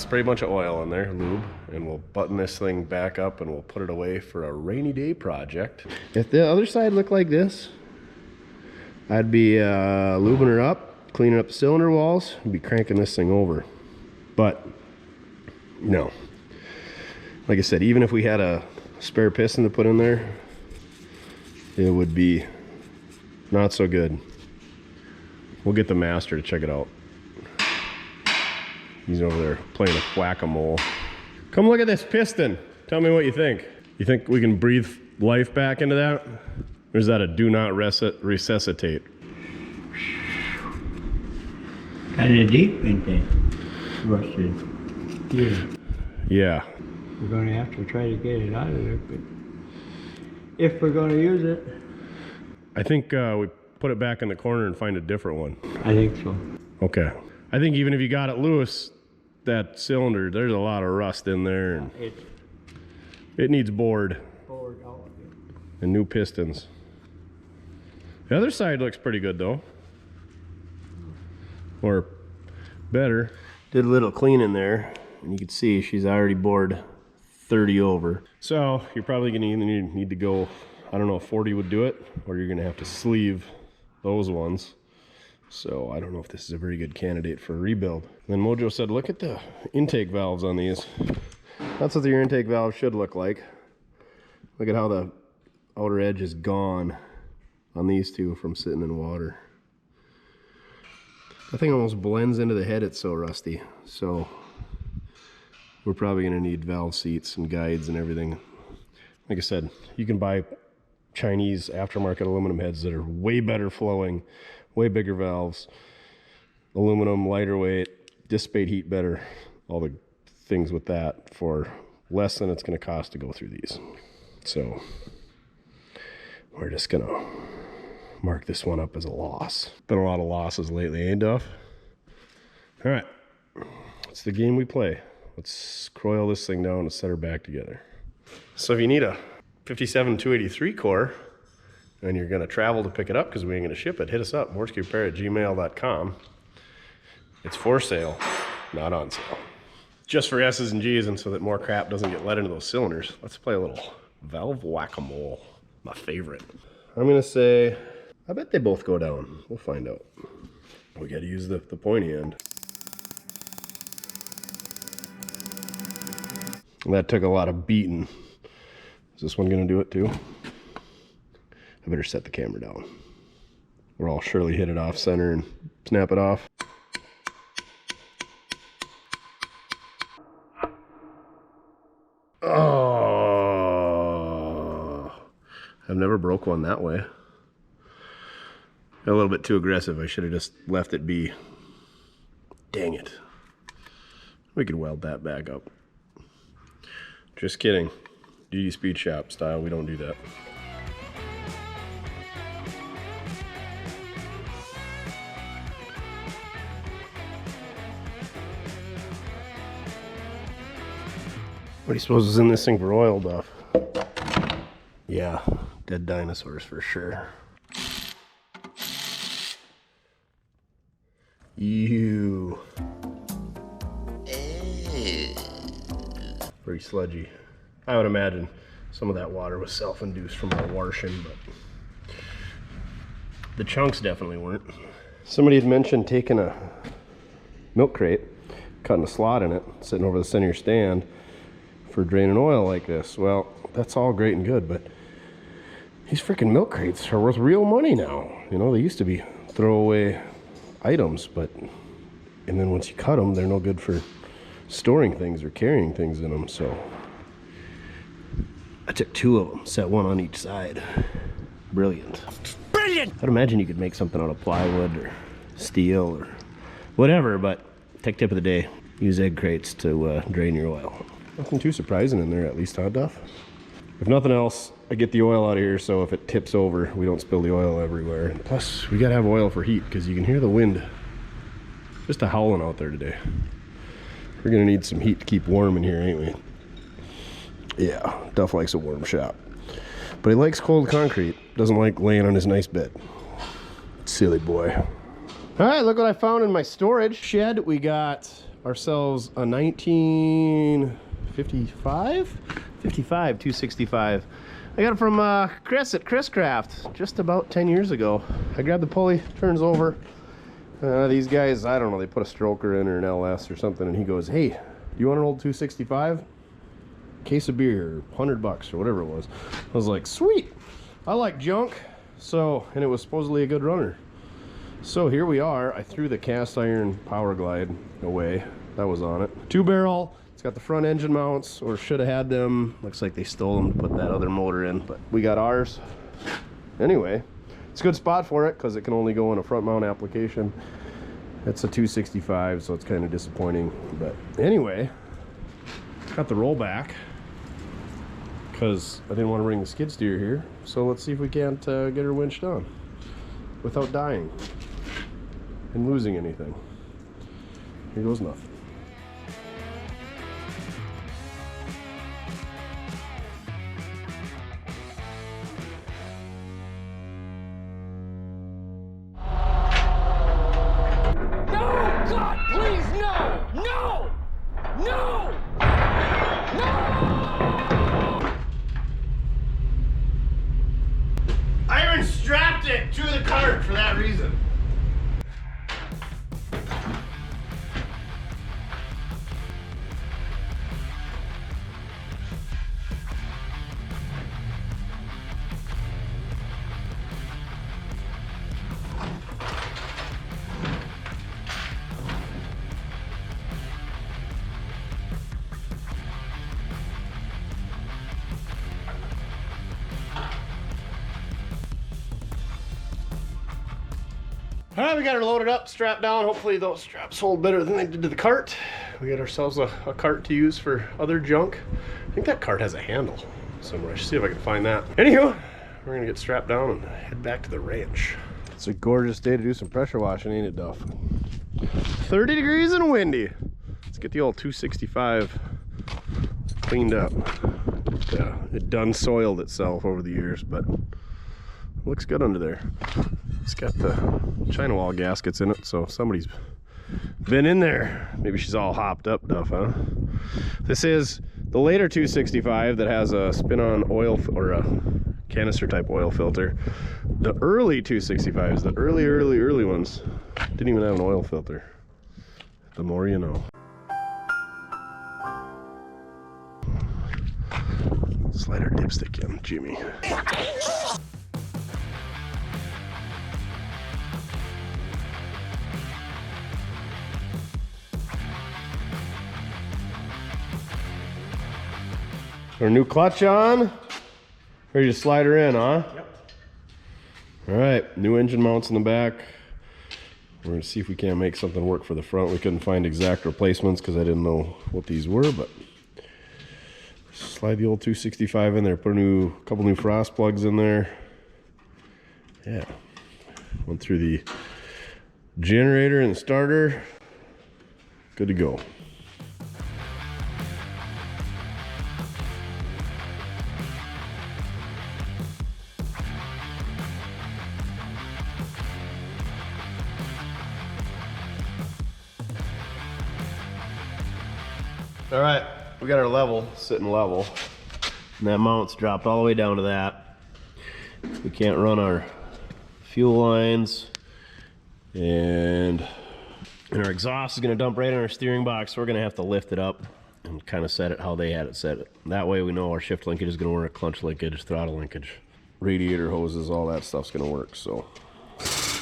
spray a bunch of oil in there, lube, and we'll button this thing back up and we'll put it away for a rainy day project. If the other side looked like this, I'd be lubing her up, cleaning up the cylinder walls, and be cranking this thing over. But no, like I said, even if we had a spare piston to put in there, it would be not so good. We'll get the master to check it out. He's over there playing a whack-a-mole. Come look at this piston. Tell me what you think. You think we can breathe life back into that? Or is that a do not resuscitate? Kind of deep, ain't they? Rusted. Yeah. Yeah. We're going to have to try to get it out of there, but if we're going to use it. I think we put it back in the corner and find a different one. I think so. Okay. I think even if you got it loose, that cylinder, there's a lot of rust in there, and it needs bored and new pistons. The other side looks pretty good though, or better. Did a little cleaning there, and you can see she's already bored 30 over. So you're probably gonna either need to go, I don't know if 40 would do it, or you're gonna have to sleeve those ones. So I don't know if this is a very good candidate for a rebuild. Then Mojo said, look at the intake valves on these. That's what your intake valve should look like. Look at how the outer edge is gone on these two from sitting in water. That thing almost blends into the head, it's so rusty. So we're probably gonna need valve seats and guides and everything. Like I said, you can buy Chinese aftermarket aluminum heads that are way better flowing, way bigger valves, aluminum, lighter weight, dissipate heat better, all the things with that for less than it's going to cost to go through these. So we're just going to mark this one up as a loss. Been a lot of losses lately, eh, Duff? All right, it's the game we play. Let's coil this thing down and set her back together. So if you need a 57 283 core, and you're going to travel to pick it up because we ain't going to ship it, hit us up, mortskerepair@gmail.com. It's for sale, not on sale. Just for S's and G's, and so that more crap doesn't get let into those cylinders. Let's play a little valve whack-a-mole, my favorite. I'm going to say, I bet they both go down. We'll find out. We got to use the pointy end. That took a lot of beating. Is this one going to do it too? I better set the camera down, or I'll surely hit it off center and snap it off. Oh, I've never broke one that way. A little bit too aggressive. I should have just left it be. Dang it. We could weld that back up. Just kidding. GD Speed Shop style, we don't do that. What do you suppose is in this thing for oil, Duff? Yeah, dead dinosaurs for sure. Ew. Very sludgy. I would imagine some of that water was self-induced from our washing, but the chunks definitely weren't. Somebody had mentioned taking a milk crate, cutting a slot in it, sitting over the center of your stand for draining oil like this. Well, that's all great and good, but these freaking milk crates are worth real money now. You know, they used to be throwaway items, but and then once you cut them, they're no good for storing things or carrying things in them. So I took two of them, set one on each side. Brilliant. Brilliant! I'd imagine you could make something out of plywood or steel or whatever, but tech tip of the day, use egg crates to drain your oil. Nothing too surprising in there, at least, huh, Duff? If nothing else, I get the oil out of here so if it tips over, we don't spill the oil everywhere. And plus, we gotta have oil for heat because you can hear the wind just a howling out there today. We're gonna need some heat to keep warm in here, ain't we? Yeah, Duff likes a warm shop. But he likes cold concrete. Doesn't like laying on his nice bed. Silly boy. All right, look what I found in my storage shed. We got ourselves a 1955? 55 265. I got it from Chris at Chris Craft just about 10 years ago. I grabbed the pulley, turns over. These guys, I don't know, they put a stroker in or an LS or something, and he goes, hey, you want an old 265? Case of beer, $100 or whatever it was. I was like, sweet. I like junk. So, and it was supposedly a good runner. So here we are. I threw the cast iron Power Glide away. That was on it. 2-barrel. It's got the front engine mounts, or should have had them. Looks like they stole them to put that other motor in, but we got ours. Anyway, it's a good spot for it because it can only go in a front mount application. It's a 265, so it's kind of disappointing. But anyway, got the rollback because I didn't want to bring the skid steer here. So let's see if we can't get her winched on without dying and losing anything. Here goes nothing. To the cart for that reason. All right, we got her loaded up, strapped down. Hopefully those straps hold better than they did to the cart. We got ourselves a cart to use for other junk. I think that cart has a handle somewhere. I should see if I can find that. Anywho, we're gonna get strapped down and head back to the ranch. It's a gorgeous day to do some pressure washing, ain't it, Duff? 30 degrees and windy. Let's get the old 265 cleaned up. It done soiled itself over the years, but it looks good under there. It's got the China wall gaskets in it, so somebody's been in there. Maybe she's all hopped up, Duff, huh? This is the later 265 that has a spin-on oil or a canister type oil filter. The early 265s, the early ones, didn't even have an oil filter. The more you know. Slide our dipstick in, Jimmy. Our new clutch on. Ready to slide her in, huh? Yep. All right, new engine mounts in the back. We're gonna see if we can't make something work for the front. We couldn't find exact replacements because I didn't know what these were, but slide the old 265 in there. Put a couple new frost plugs in there. Yeah. Went through the generator and the starter. Good to go. All right, we got our level, sitting level, and that mount's dropped all the way down to that. We can't run our fuel lines, and our exhaust is gonna dump right in our steering box, so we're gonna have to lift it up and kind of set it how they had it set. That way we know our shift linkage is gonna work, clutch linkage, throttle linkage, radiator hoses, all that stuff's gonna work. So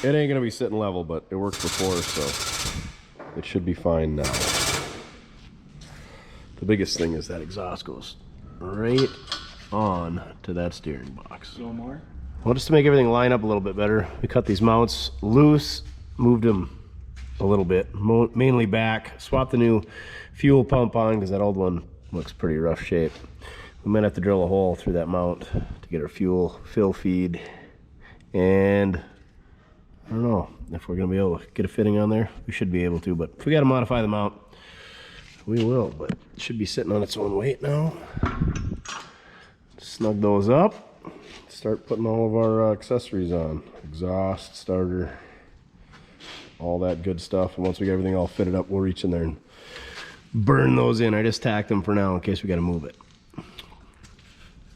it ain't gonna be sitting level, but it worked before, so it should be fine now. The biggest thing is that exhaust goes right on to that steering box. A little more? Well, just to make everything line up a little bit better, we cut these mounts loose, moved them a little bit, mainly back, swapped the new fuel pump on because that old one looks pretty rough shape. We might have to drill a hole through that mount to get our fuel fill feed, and I don't know if we're going to be able to get a fitting on there. We should be able to, but if we got to modify the mount, we will, but it should be sitting on its own weight now. Snug those up. start putting all of our accessories on. Exhaust, starter, all that good stuff. And once we get everything all fitted up, we'll reach in there and burn those in. I just tacked them for now in case we got to move it.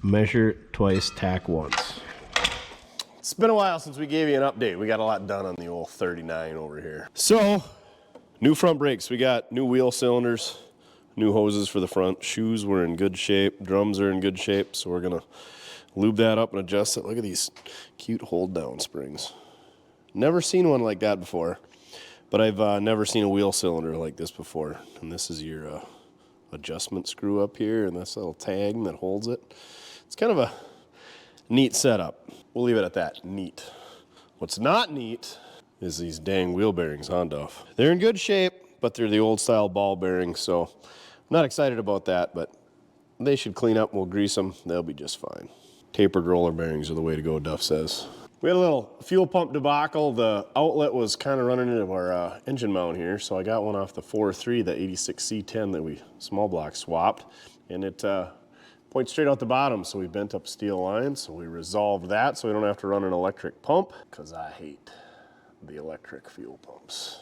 Measure twice, tack once. It's been a while since we gave you an update. We got a lot done on the old 39 over here. So, new front brakes. We got new wheel cylinders, new hoses for the front. Shoes were in good shape. Drums are in good shape. So we're going to lube that up and adjust it. Look at these cute hold down springs. Never seen one like that before. But I've never seen a wheel cylinder like this before. And this is your adjustment screw up here and this little tag that holds it. It's kind of a neat setup. We'll leave it at that, neat. What's not neat is these dang wheel bearings on Duff. They're in good shape, but they're the old style ball bearings, so I'm not excited about that, but they should clean up and we'll grease them. They'll be just fine. Tapered roller bearings are the way to go, Duff says. We had a little fuel pump debacle. The outlet was kind of running into our engine mount here, so I got one off the 4.3, the 86C10 that we small block swapped, and it points straight out the bottom, so we bent up steel lines, so we resolved that so we don't have to run an electric pump, because I hate the electric fuel pumps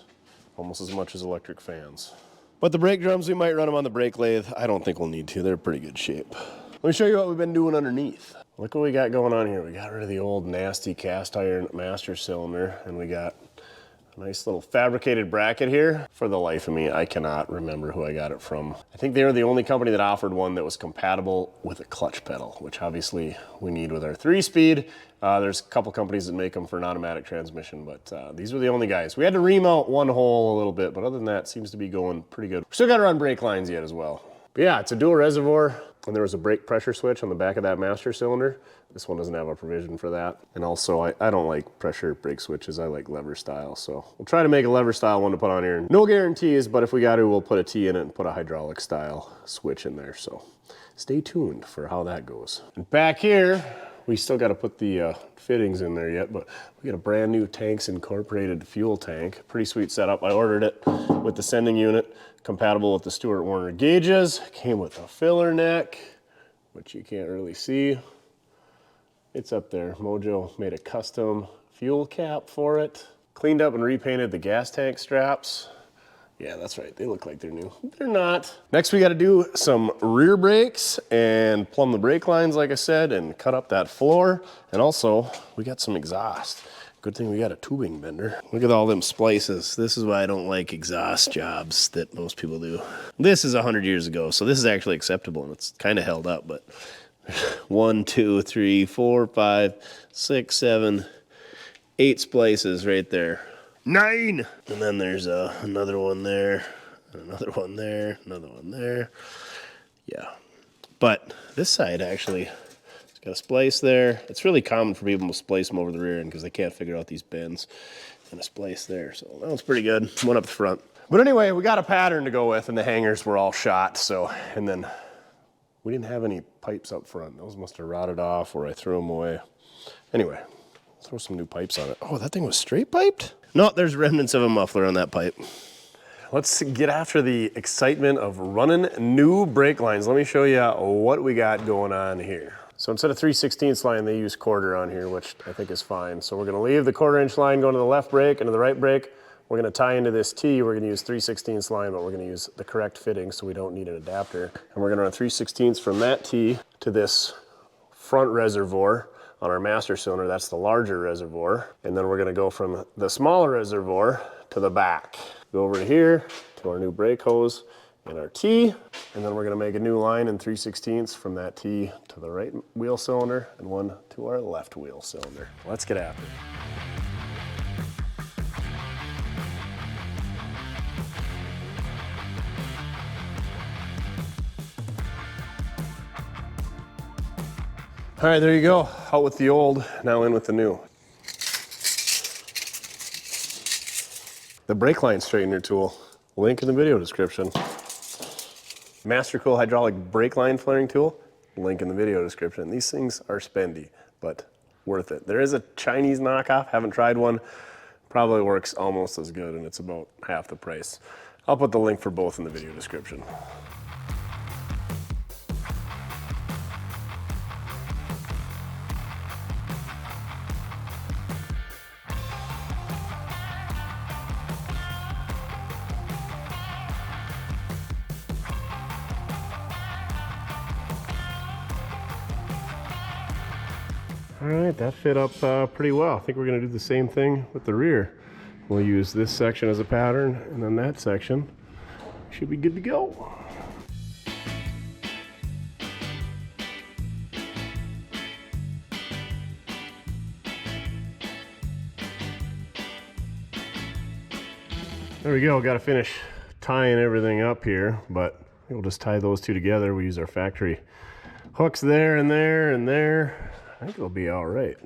almost as much as electric fans. But the brake drums, we might run them on the brake lathe. I don't think we'll need to. They're in pretty good shape. Let me show you what we've been doing underneath. Look what we got going on here. We got rid of the old nasty cast iron master cylinder, and we got a nice little fabricated bracket here. For the life of me, I cannot remember who I got it from. I think they were the only company that offered one that was compatible with a clutch pedal, which obviously we need with our 3-speed. There's a couple companies that make them for an automatic transmission, but these were the only guys. We had to remount one hole a little bit, but other than that, it seems to be going pretty good. We still got to run brake lines yet as well. But yeah, it's a dual reservoir, and there was a brake pressure switch on the back of that master cylinder. This one doesn't have a provision for that. And also, I don't like pressure brake switches. I like lever style. So we'll try to make a lever style one to put on here. No guarantees, but if we got to, we'll put a T in it and put a hydraulic style switch in there. So stay tuned for how that goes. And back here, we still got to put the fittings in there yet, but we got a brand new Tanks Incorporated fuel tank. Pretty sweet setup. I ordered it with the sending unit, compatible with the Stewart Warner gauges. Came with a filler neck, which you can't really see. It's up there. Mojo made a custom fuel cap for it. Cleaned up and repainted the gas tank straps. Yeah, that's right. They look like they're new. They're not. Next, we got to do some rear brakes and plumb the brake lines, like I said, and cut up that floor. And also, we got some exhaust. Good thing we got a tubing bender. Look at all them splices. This is why I don't like exhaust jobs that most people do. This is 100 years ago, so this is actually acceptable, and it's kind of held up, but 1, 2, 3, 4, 5, 6, 7, 8 splices right there. 9! And then there's another one there, another one there, another one there. Yeah. But this side actually, it's got a splice there. It's really common for people to splice them over the rear end because they can't figure out these bends. And a splice there. So that one's pretty good. One up the front. But anyway, we got a pattern to go with, and the hangers were all shot. So, and then we didn't have any pipes up front. Those must have rotted off or I threw them away. Anyway, throw some new pipes on it. Oh, that thing was straight piped? No, there's remnants of a muffler on that pipe. Let's get after the excitement of running new brake lines. Let me show you what we got going on here. So instead of 3/16 line, they use quarter on here, which I think is fine. So we're gonna leave the 1/4 line going to the left brake and to the right brake. We're gonna tie into this T. We're gonna use 3/16 line, but we're gonna use the correct fitting so we don't need an adapter. And we're gonna run 3/16 from that T to this front reservoir on our master cylinder. That's the larger reservoir. And then we're gonna go from the smaller reservoir to the back. Go over to here to our new brake hose and our T. And then we're gonna make a new line in 3/16 from that T to the right wheel cylinder and one to our left wheel cylinder. Let's get after it. All right, there you go. Out with the old, now in with the new. The brake line straightener tool, link in the video description. Master Cool hydraulic brake line flaring tool, link in the video description. These things are spendy, but worth it. There is a Chinese knockoff, haven't tried one. Probably works almost as good, and it's about half the price. I'll put the link for both in the video description. All right, that fit up pretty well. I think we're gonna do the same thing with the rear. We'll use this section as a pattern, and then that section should be good to go. There we go, got to finish tying everything up here, but we'll just tie those two together. We use our factory hooks there and there and there. I think it'll be all right.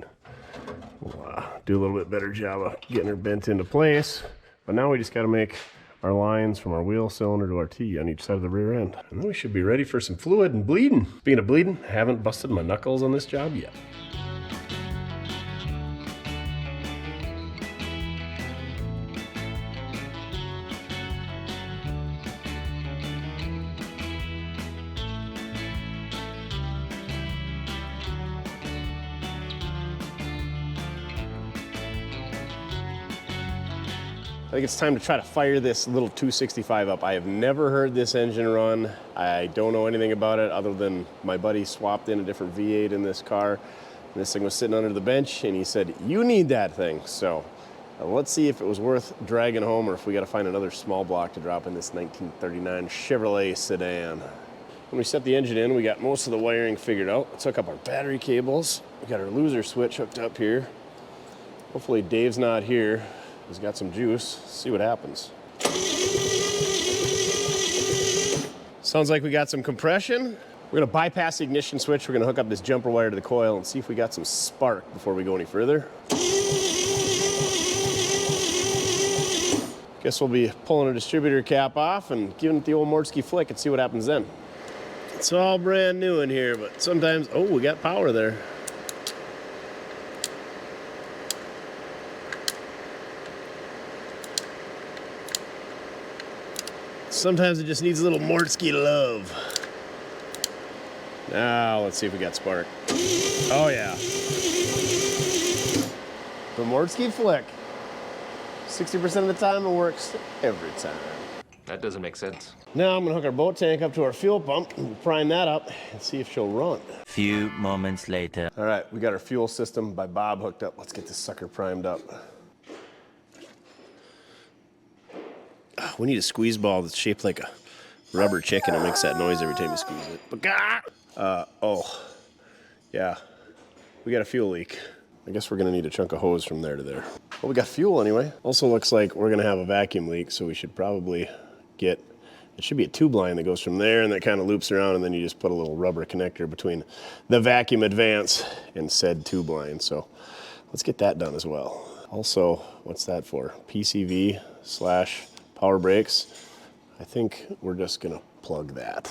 We'll do a little bit better job of getting her bent into place. But now we just got to make our lines from our wheel cylinder to our T on each side of the rear end. And then we should be ready for some fluid and bleeding. Speaking of bleeding, I haven't busted my knuckles on this job yet. I think it's time to try to fire this little 265 up. I have never heard this engine run. I don't know anything about it other than my buddy swapped in a different V8 in this car. And this thing was sitting under the bench and he said, you need that thing. So let's see if it was worth dragging home or if we got to find another small block to drop in this 1939 Chevrolet sedan. When we set the engine in, we got most of the wiring figured out. Let's hook up our battery cables. We got our loser switch hooked up here. Hopefully Dave's not here. He's got some juice. See what happens. Sounds like we got some compression. We're gonna bypass the ignition switch. We're gonna hook up this jumper wire to the coil and see if we got some spark before we go any further. Guess we'll be pulling a distributor cap off and giving it the old Mortske flick and see what happens then. It's all brand new in here, but sometimes, oh, we got power there. Sometimes it just needs a little Mortske love. Now, let's see if we got spark. Oh, yeah. The Mortske flick. 60% of the time, it works every time. That doesn't make sense. Now, I'm gonna hook our boat tank up to our fuel pump and prime that up and see if she'll run. Few moments later. All right, we got our fuel system by Bob hooked up. Let's get this sucker primed up. We need a squeeze ball that's shaped like a rubber chicken. It makes that noise every time you squeeze it. Oh, yeah, we got a fuel leak. I guess we're gonna need a chunk of hose from there to there. Well, we got fuel anyway. Also looks like we're gonna have a vacuum leak, so we should probably get, it should be a tube line that goes from there and that kind of loops around, and then you just put a little rubber connector between the vacuum advance and said tube line. So let's get that done as well. Also, what's that for? PCV / power brakes. I think we're just gonna plug that.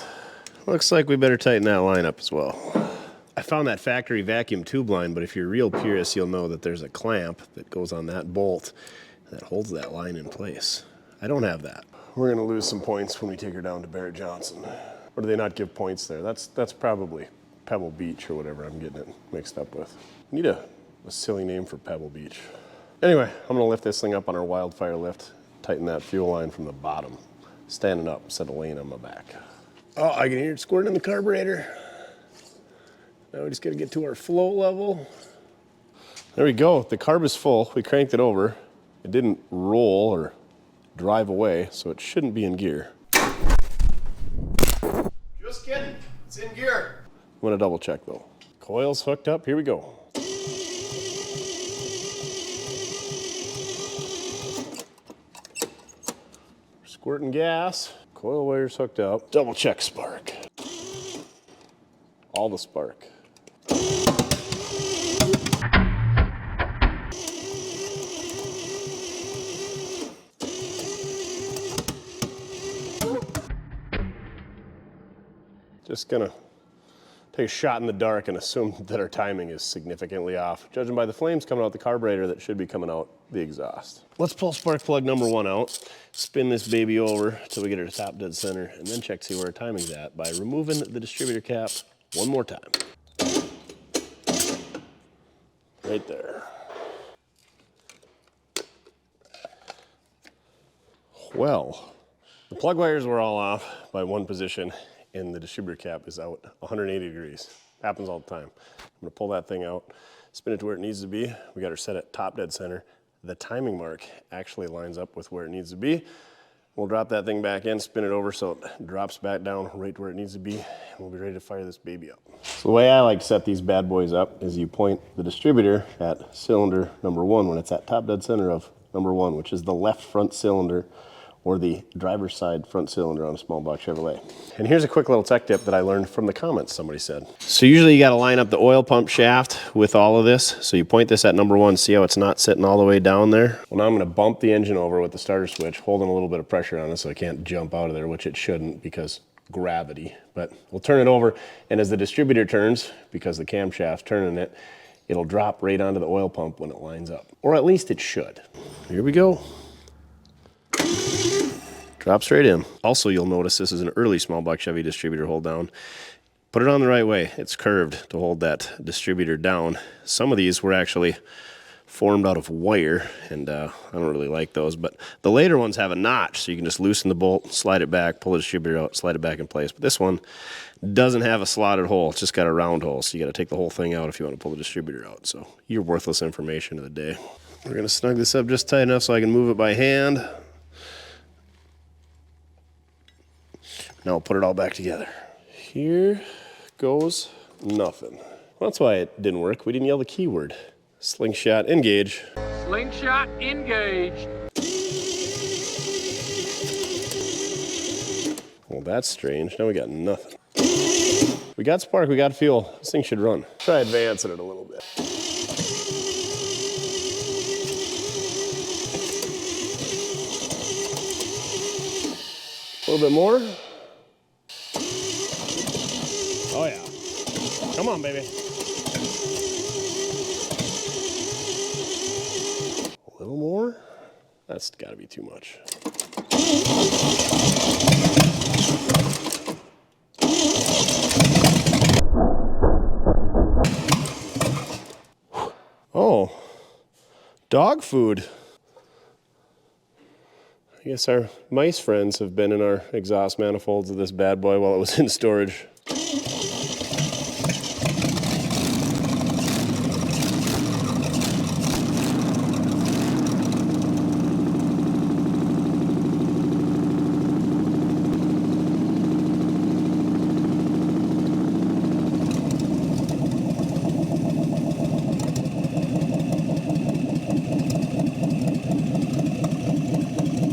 Looks like we better tighten that line up as well. I found that factory vacuum tube line, but if you're real purist, you'll know that there's a clamp that goes on that bolt that holds that line in place. I don't have that. We're gonna lose some points when we take her down to Barrett Johnson. Or do they not give points there? That's probably Pebble Beach or whatever I'm getting it mixed up with. I need a silly name for Pebble Beach. Anyway, I'm gonna lift this thing up on our wildfire lift, tighten that fuel line from the bottom, standing up instead of laying on my back. Oh, I can hear it squirting in the carburetor. Now we just gotta get to our flow level. There we go, the carb is full. We cranked it over. It didn't roll or drive away, so it shouldn't be in gear. Just kidding, it's in gear. I'm gonna double check though. Coil's hooked up, here we go. Squirting gas, coil wires hooked up. Double check spark. All the spark. Just gonna take a shot in the dark and assume that our timing is significantly off. Judging by the flames coming out the carburetor that should be coming out the exhaust. Let's pull spark plug number 1 out, spin this baby over till we get her to top dead center, and then check to see where our timing's at by removing the distributor cap one more time. Right there. Well, the plug wires were all off by one position and the distributor cap is out 180 degrees. Happens all the time. I'm gonna pull that thing out, spin it to where it needs to be. We got her set at top dead center. The timing mark actually lines up with where it needs to be. We'll drop that thing back in, spin it over so it drops back down right where it needs to be, and we'll be ready to fire this baby up. So the way I like to set these bad boys up is you point the distributor at cylinder number 1 when it's at top dead center of number 1, which is the left front cylinder or the driver's side front cylinder on a small block Chevrolet. And here's a quick little tech tip that I learned from the comments somebody said. So usually you gotta line up the oil pump shaft with all of this. So you point this at number 1, see how it's not sitting all the way down there? Well, now I'm gonna bump the engine over with the starter switch, holding a little bit of pressure on it so it can't jump out of there, which it shouldn't because gravity. But we'll turn it over, and as the distributor turns, because the camshaft's turning it, it'll drop right onto the oil pump when it lines up. Or at least it should. Here we go. Drop straight in. Also, you'll notice this is an early small block Chevy distributor hold down. Put it on the right way. It's curved to hold that distributor down. Some of these were actually formed out of wire, and I don't really like those, but the later ones have a notch, so you can just loosen the bolt, slide it back, pull the distributor out, slide it back in place. But this one doesn't have a slotted hole. It's just got a round hole, so you got to take the whole thing out if you want to pull the distributor out. So your worthless information of the day. We're going to snug this up just tight enough so I can move it by hand. Now we'll put it all back together. Here goes nothing. Well, that's why it didn't work. We didn't yell the keyword. Slingshot engage. Slingshot engaged. Well, that's strange. Now we got nothing. We got spark, we got fuel. This thing should run. Try advancing it a little bit. A little bit more. Oh yeah. Come on, baby. A little more. That's gotta be too much. Oh, dog food. I guess our mice friends have been in our exhaust manifolds of this bad boy while it was in storage.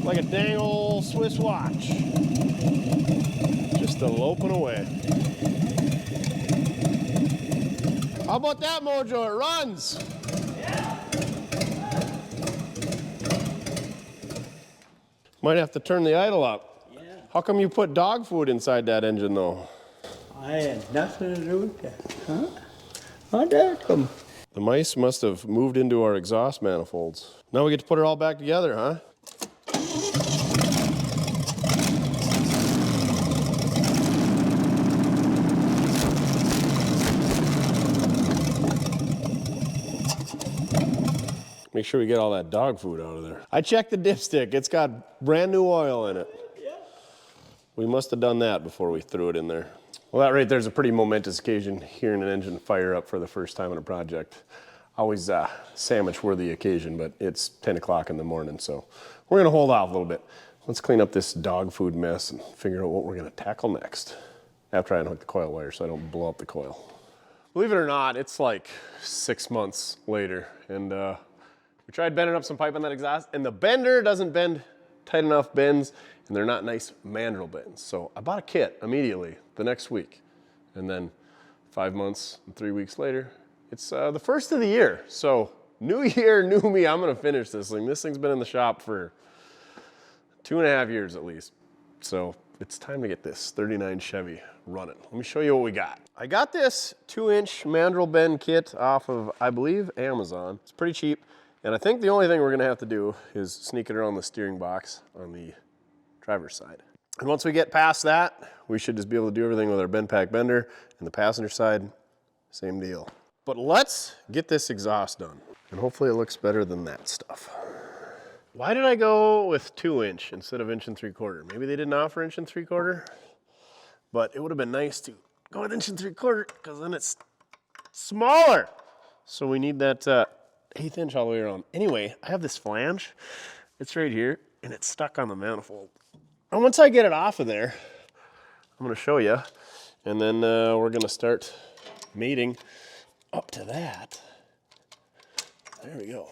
Like a dang old Swiss watch. Just a loping away. How about that, Mojo? It runs. Yeah. Might have to turn the idle up. Yeah. How come you put dog food inside that engine, though? I had nothing to do with that, huh? How'd that come? The mice must have moved into our exhaust manifolds. Now we get to put it all back together, huh? Make sure we get all that dog food out of there. I checked the dipstick. It's got brand new oil in it. Yeah. We must have done that before we threw it in there. Well, that right there's a pretty momentous occasion, hearing an engine fire up for the first time in a project. Always sandwich-worthy occasion, but it's 10 o'clock in the morning, so we're gonna hold off a little bit. Let's clean up this dog food mess and figure out what we're gonna tackle next after I unhook the coil wire so I don't blow up the coil. Believe it or not, it's like 6 months later, and we tried bending up some pipe on that exhaust, and the bender doesn't bend tight enough bends, and they're not nice mandrel bends. So I bought a kit immediately the next week, and then 5 months and 3 weeks later, it's the first of the year. So new year, new me, I'm gonna finish this thing. This thing's been in the shop for 2.5 years at least. So it's time to get this 39 Chevy running. Let me show you what we got. I got this 2-inch mandrel bend kit off of, I believe, Amazon. It's pretty cheap. And I think the only thing we're gonna have to do is sneak it around the steering box on the driver's side. And once we get past that, we should just be able to do everything with our bend pack bender, and the passenger side, same deal. But let's get this exhaust done. And hopefully it looks better than that stuff. Why did I go with 2-inch instead of 1 3/4? Maybe they didn't offer 1 3/4, but it would have been nice to go with 1 3/4 because then it's smaller. So we need that 1/8 inch all the way around. Anyway, I have this flange. It's right here, and it's stuck on the manifold. And once I get it off of there, I'm going to show you, and then we're going to start mating up to that. There we go.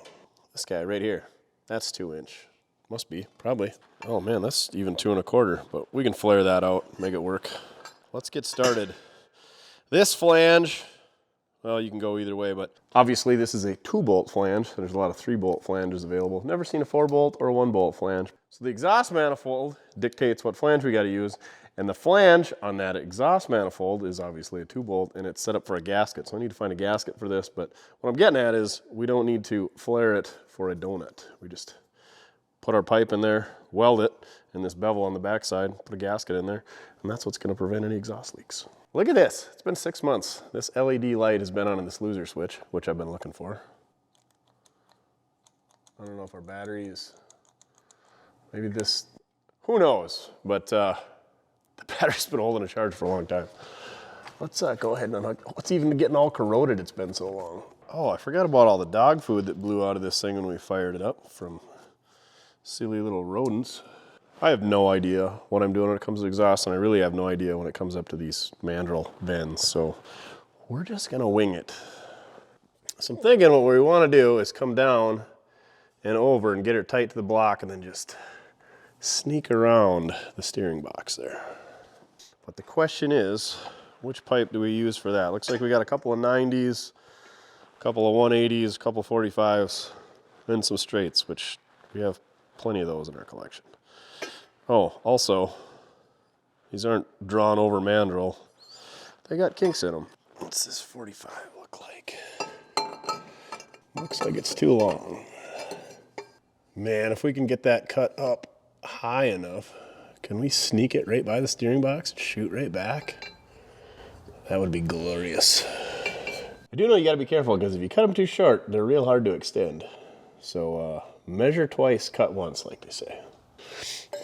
This guy right here, that's 2 inch. Must be, probably. Oh man, that's even 2 1/4, but we can flare that out, make it work. Let's get started. This flange, well, you can go either way, but obviously this is a 2-bolt flange. There's a lot of 3-bolt flanges available. Never seen a 4-bolt or a 1-bolt flange. So the exhaust manifold dictates what flange we got to use, and the flange on that exhaust manifold is obviously a 2-bolt, and it's set up for a gasket. So I need to find a gasket for this, but what I'm getting at is we don't need to flare it for a donut. We just put our pipe in there, weld it, and this bevel on the backside, put a gasket in there, and that's what's going to prevent any exhaust leaks. Look at this. It's been 6 months. This LED light has been on in this loser switch, which I've been looking for. I don't know if our battery is, maybe this, who knows, but the battery's been holding a charge for a long time. Let's go ahead and unhook. What's even getting all corroded? It's been so long. Oh, I forgot about all the dog food that blew out of this thing when we fired it up from silly little rodents. I have no idea what I'm doing when it comes to exhaust, and I really have no idea when it comes up to these mandrel vents, so we're just gonna wing it. So I'm thinking what we wanna do is come down and over and get her tight to the block and then just sneak around the steering box there. But the question is, which pipe do we use for that? Looks like we got a couple of 90s, a couple of 180s, a couple of 45s, and some straights, which we have plenty of those in our collection. Oh, also, these aren't drawn over mandrel. They got kinks in them. What's this 45 look like? Looks like it's too long. Man, if we can get that cut up high enough, can we sneak it right by the steering box and shoot right back? That would be glorious. I do know you gotta be careful, because if you cut them too short, they're real hard to extend. So measure twice, cut once, like they say.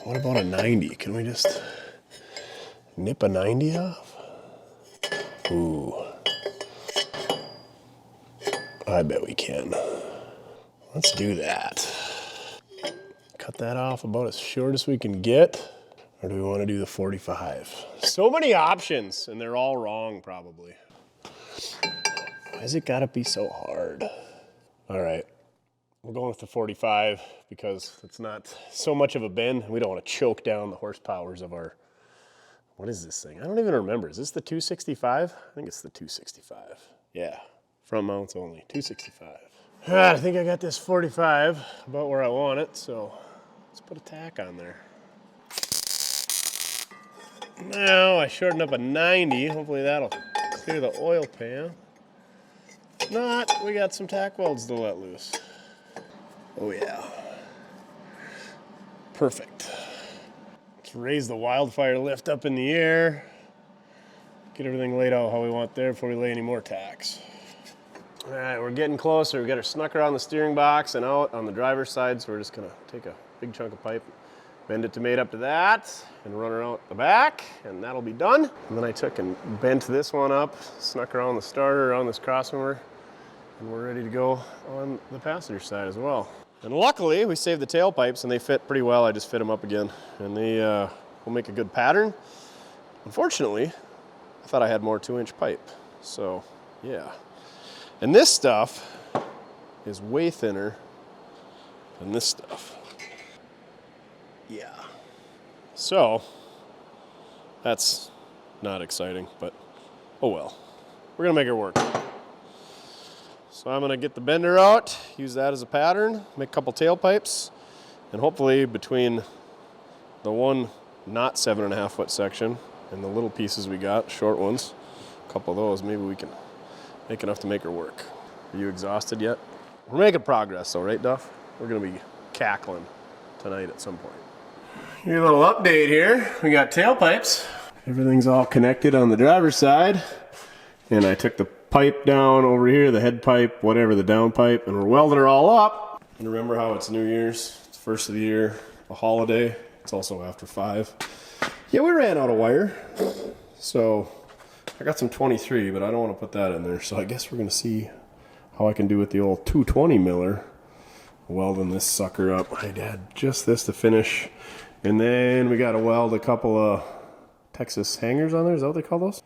What about a 90? Can we just nip a 90 off? Ooh. I bet we can. Let's do that. Cut that off about as short as we can get. Or do we want to do the 45? So many options, and they're all wrong, probably. Why's it gotta be so hard? All right. We're going with the 45 because it's not so much of a bend. We don't want to choke down the horsepowers of our, what is this thing? I don't even remember. Is this the 265? I think it's the 265. Yeah, front mounts only, 265. All right, I think I got this 45 about where I want it, so let's put a tack on there. Now I shorten up a 90. Hopefully that'll clear the oil pan. If not, we got some tack welds to let loose. Oh yeah. Perfect. Let's raise the wildfire lift up in the air. Get everything laid out how we want there before we lay any more tacks. All right, we're getting closer. We got her snuck around the steering box and out on the driver's side, so we're just gonna take a big chunk of pipe, bend it to mate up to that, and run her out the back, and that'll be done. And then I took and bent this one up, snuck around the starter, around this crossmember, and we're ready to go on the passenger side as well. And luckily, we saved the tailpipes, and they fit pretty well. I just fit them up again, and they will make a good pattern. Unfortunately, I thought I had more 2-inch pipe, so yeah. And this stuff is way thinner than this stuff. Yeah. So, that's not exciting, but oh well. We're gonna make it work. So I'm gonna get the bender out, use that as a pattern, make a couple tailpipes, and hopefully between the one not 7.5 foot section and the little pieces we got, short ones, a couple of those, maybe we can make enough to make her work. Are you exhausted yet? We're making progress though, right, Duff? We're gonna be cackling tonight at some point. Here's a little update here. We got tailpipes. Everything's all connected on the driver's side. And I took the pipe down over here, the head pipe, whatever, the down pipe, and we're welding her all up. And remember how it's New Year's, it's first of the year, a holiday. It's also after 5. Yeah, we ran out of wire. So I got some 23, but I don't want to put that in there. So I guess we're gonna see how I can do with the old 220 miller, welding this sucker up. I had just this to finish. And then we got to weld a couple of Texas hangers on there. Is that what they call those?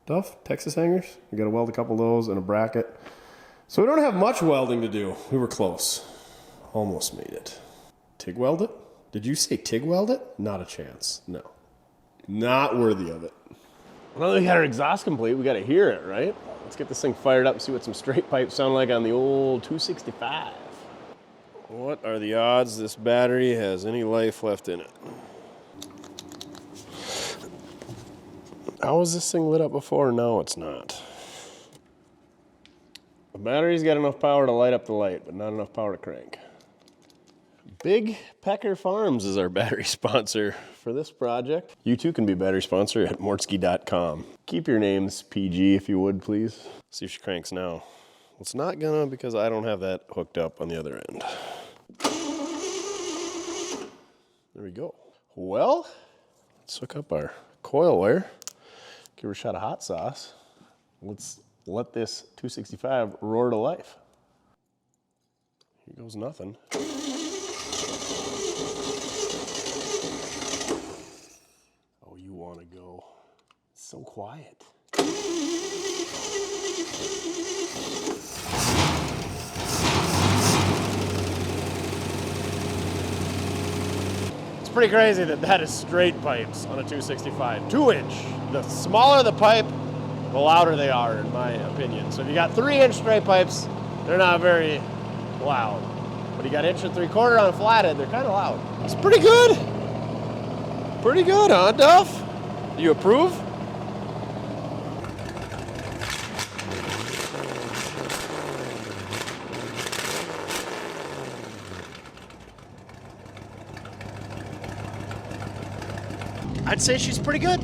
Duff? Texas hangers? We got to weld a couple of those and a bracket. So we don't have much welding to do. We were close. Almost made it. TIG weld it? Did you say TIG weld it? Not a chance. No. Not worthy of it. Well, we got our exhaust complete. We got to hear it, right? Let's get this thing fired up and see what some straight pipes sound like on the old 265. What are the odds this battery has any life left in it? How was this thing lit up before? No, it's not. The battery's got enough power to light up the light, but not enough power to crank. Big Pecker Farms is our battery sponsor for this project. You too can be a battery sponsor at mortske.com. Keep your names PG if you would, please. See if she cranks now. Well, it's not gonna because I don't have that hooked up on the other end. There we go. Well, let's hook up our coil wire. Give her a shot of hot sauce. Let's let this 265 roar to life. Here goes nothing. Oh, you want to go. It's so quiet. It's pretty crazy that that is straight pipes on a 265. 2-inch. The smaller the pipe, the louder they are, in my opinion. So if you got 3-inch straight pipes, they're not very loud. But you got 1 3/4 on a flathead, they're kind of loud. It's pretty good. Pretty good, huh, Duff? You approve? I'd say she's pretty good.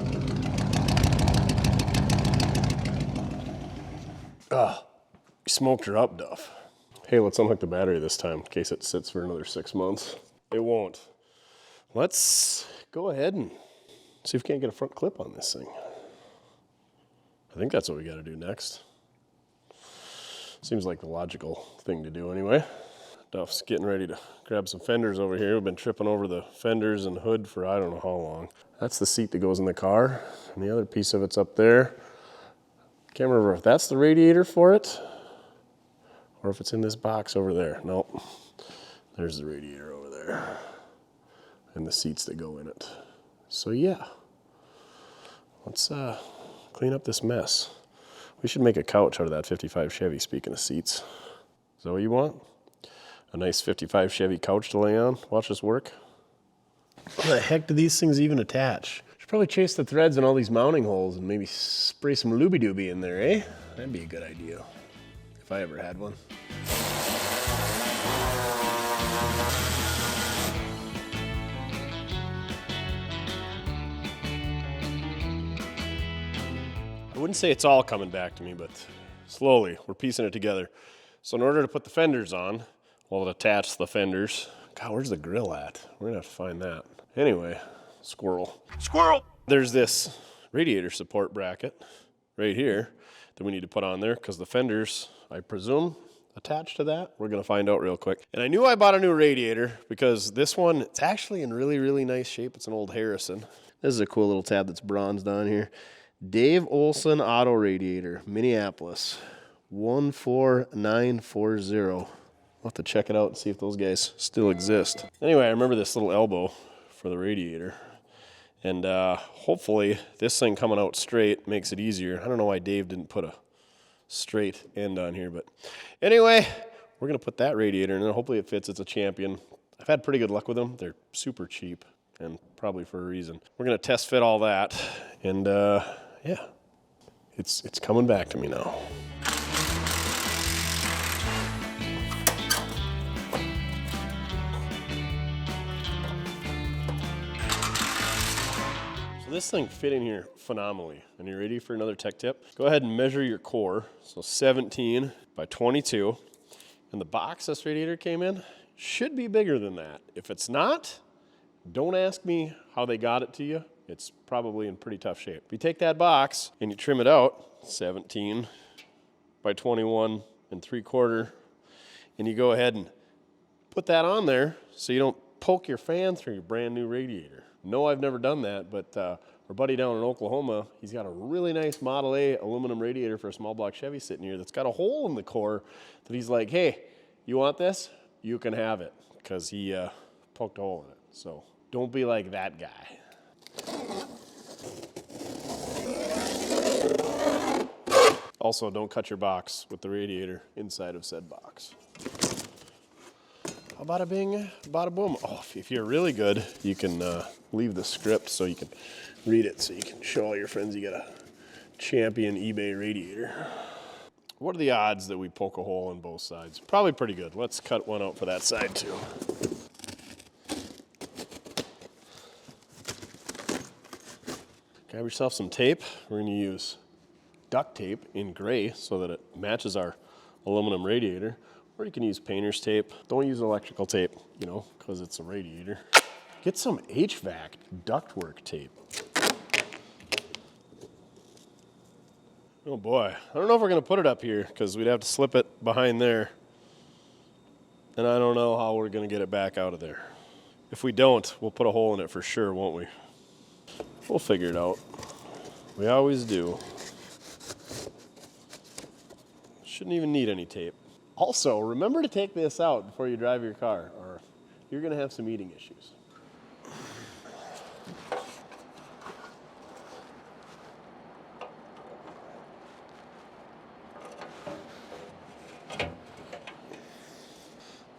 You smoked her up, Duff. Hey, let's unhook the battery this time in case it sits for another 6 months. It won't. Let's go ahead and see if we can't get a front clip on this thing. I think that's what we got to do next. Seems like the logical thing to do anyway. Duff's getting ready to grab some fenders over here. We've been tripping over the fenders and hood for I don't know how long. That's the seat that goes in the car, and the other piece of it's up there. Can't remember if that's the radiator for it or if it's in this box over there. Nope. There's the radiator over there and the seats that go in it. So yeah, let's clean up this mess. We should make a couch out of that 55 Chevy, speaking of seats. Is that what you want? A nice 55 Chevy couch to lay on? Watch this work. How the heck do these things even attach? Should probably chase the threads in all these mounting holes and maybe spray some looby-dooby in there, eh? That'd be a good idea, if I ever had one. I wouldn't say it's all coming back to me, but slowly, we're piecing it together. So in order to put the fenders on, we'll attach the fenders. God, where's the grill at? We're gonna have to find that. Anyway, squirrel. Squirrel! There's this radiator support bracket right here that we need to put on there because the fenders, I presume, attached to that. We're gonna find out real quick. And I knew I bought a new radiator because this one, it's actually in really, really nice shape. It's an old Harrison. This is a cool little tab that's bronzed on here. Dave Olson Auto Radiator, Minneapolis, 14940. We'll have to check it out and see if those guys still exist. Anyway, I remember this little elbow for the radiator. And hopefully this thing coming out straight makes it easier. I don't know why Dave didn't put a straight end on here, but anyway, we're gonna put that radiator in there. Hopefully it fits. It's a Champion. I've had pretty good luck with them. They're super cheap and probably for a reason. We're gonna test fit all that, and yeah, it's coming back to me now. This thing fit in here phenomenally. And you're ready for another tech tip? Go ahead and measure your core. So 17 by 22. And the box this radiator came in should be bigger than that. If it's not, don't ask me how they got it to you. It's probably in pretty tough shape. If you take that box and you trim it out, 17 by 21 3/4, and you go ahead and put that on there so you don't poke your fan through your brand new radiator. No, I've never done that, but our buddy down in Oklahoma, he's got a really nice Model A aluminum radiator for a small block Chevy sitting here that's got a hole in the core that he's like, hey, you want this? You can have it, because he poked a hole in it. So don't be like that guy. Also, don't cut your box with the radiator inside of said box. Bada bing, bada boom. Oh, if you're really good, you can leave the script so you can read it, so you can show all your friends you got a champion eBay radiator. What are the odds that we poke a hole in both sides? Probably pretty good. Let's cut one out for that side too. Grab yourself some tape. We're going to use duct tape in gray so that it matches our aluminum radiator. Or you can use painter's tape. Don't use electrical tape, you know, because it's a radiator. Get some HVAC ductwork tape. Oh boy, I don't know if we're gonna put it up here because we'd have to slip it behind there. And I don't know how we're gonna get it back out of there. If we don't, we'll put a hole in it for sure, won't we? We'll figure it out. We always do. Shouldn't even need any tape. Also, remember to take this out before you drive your car, or you're gonna have some eating issues.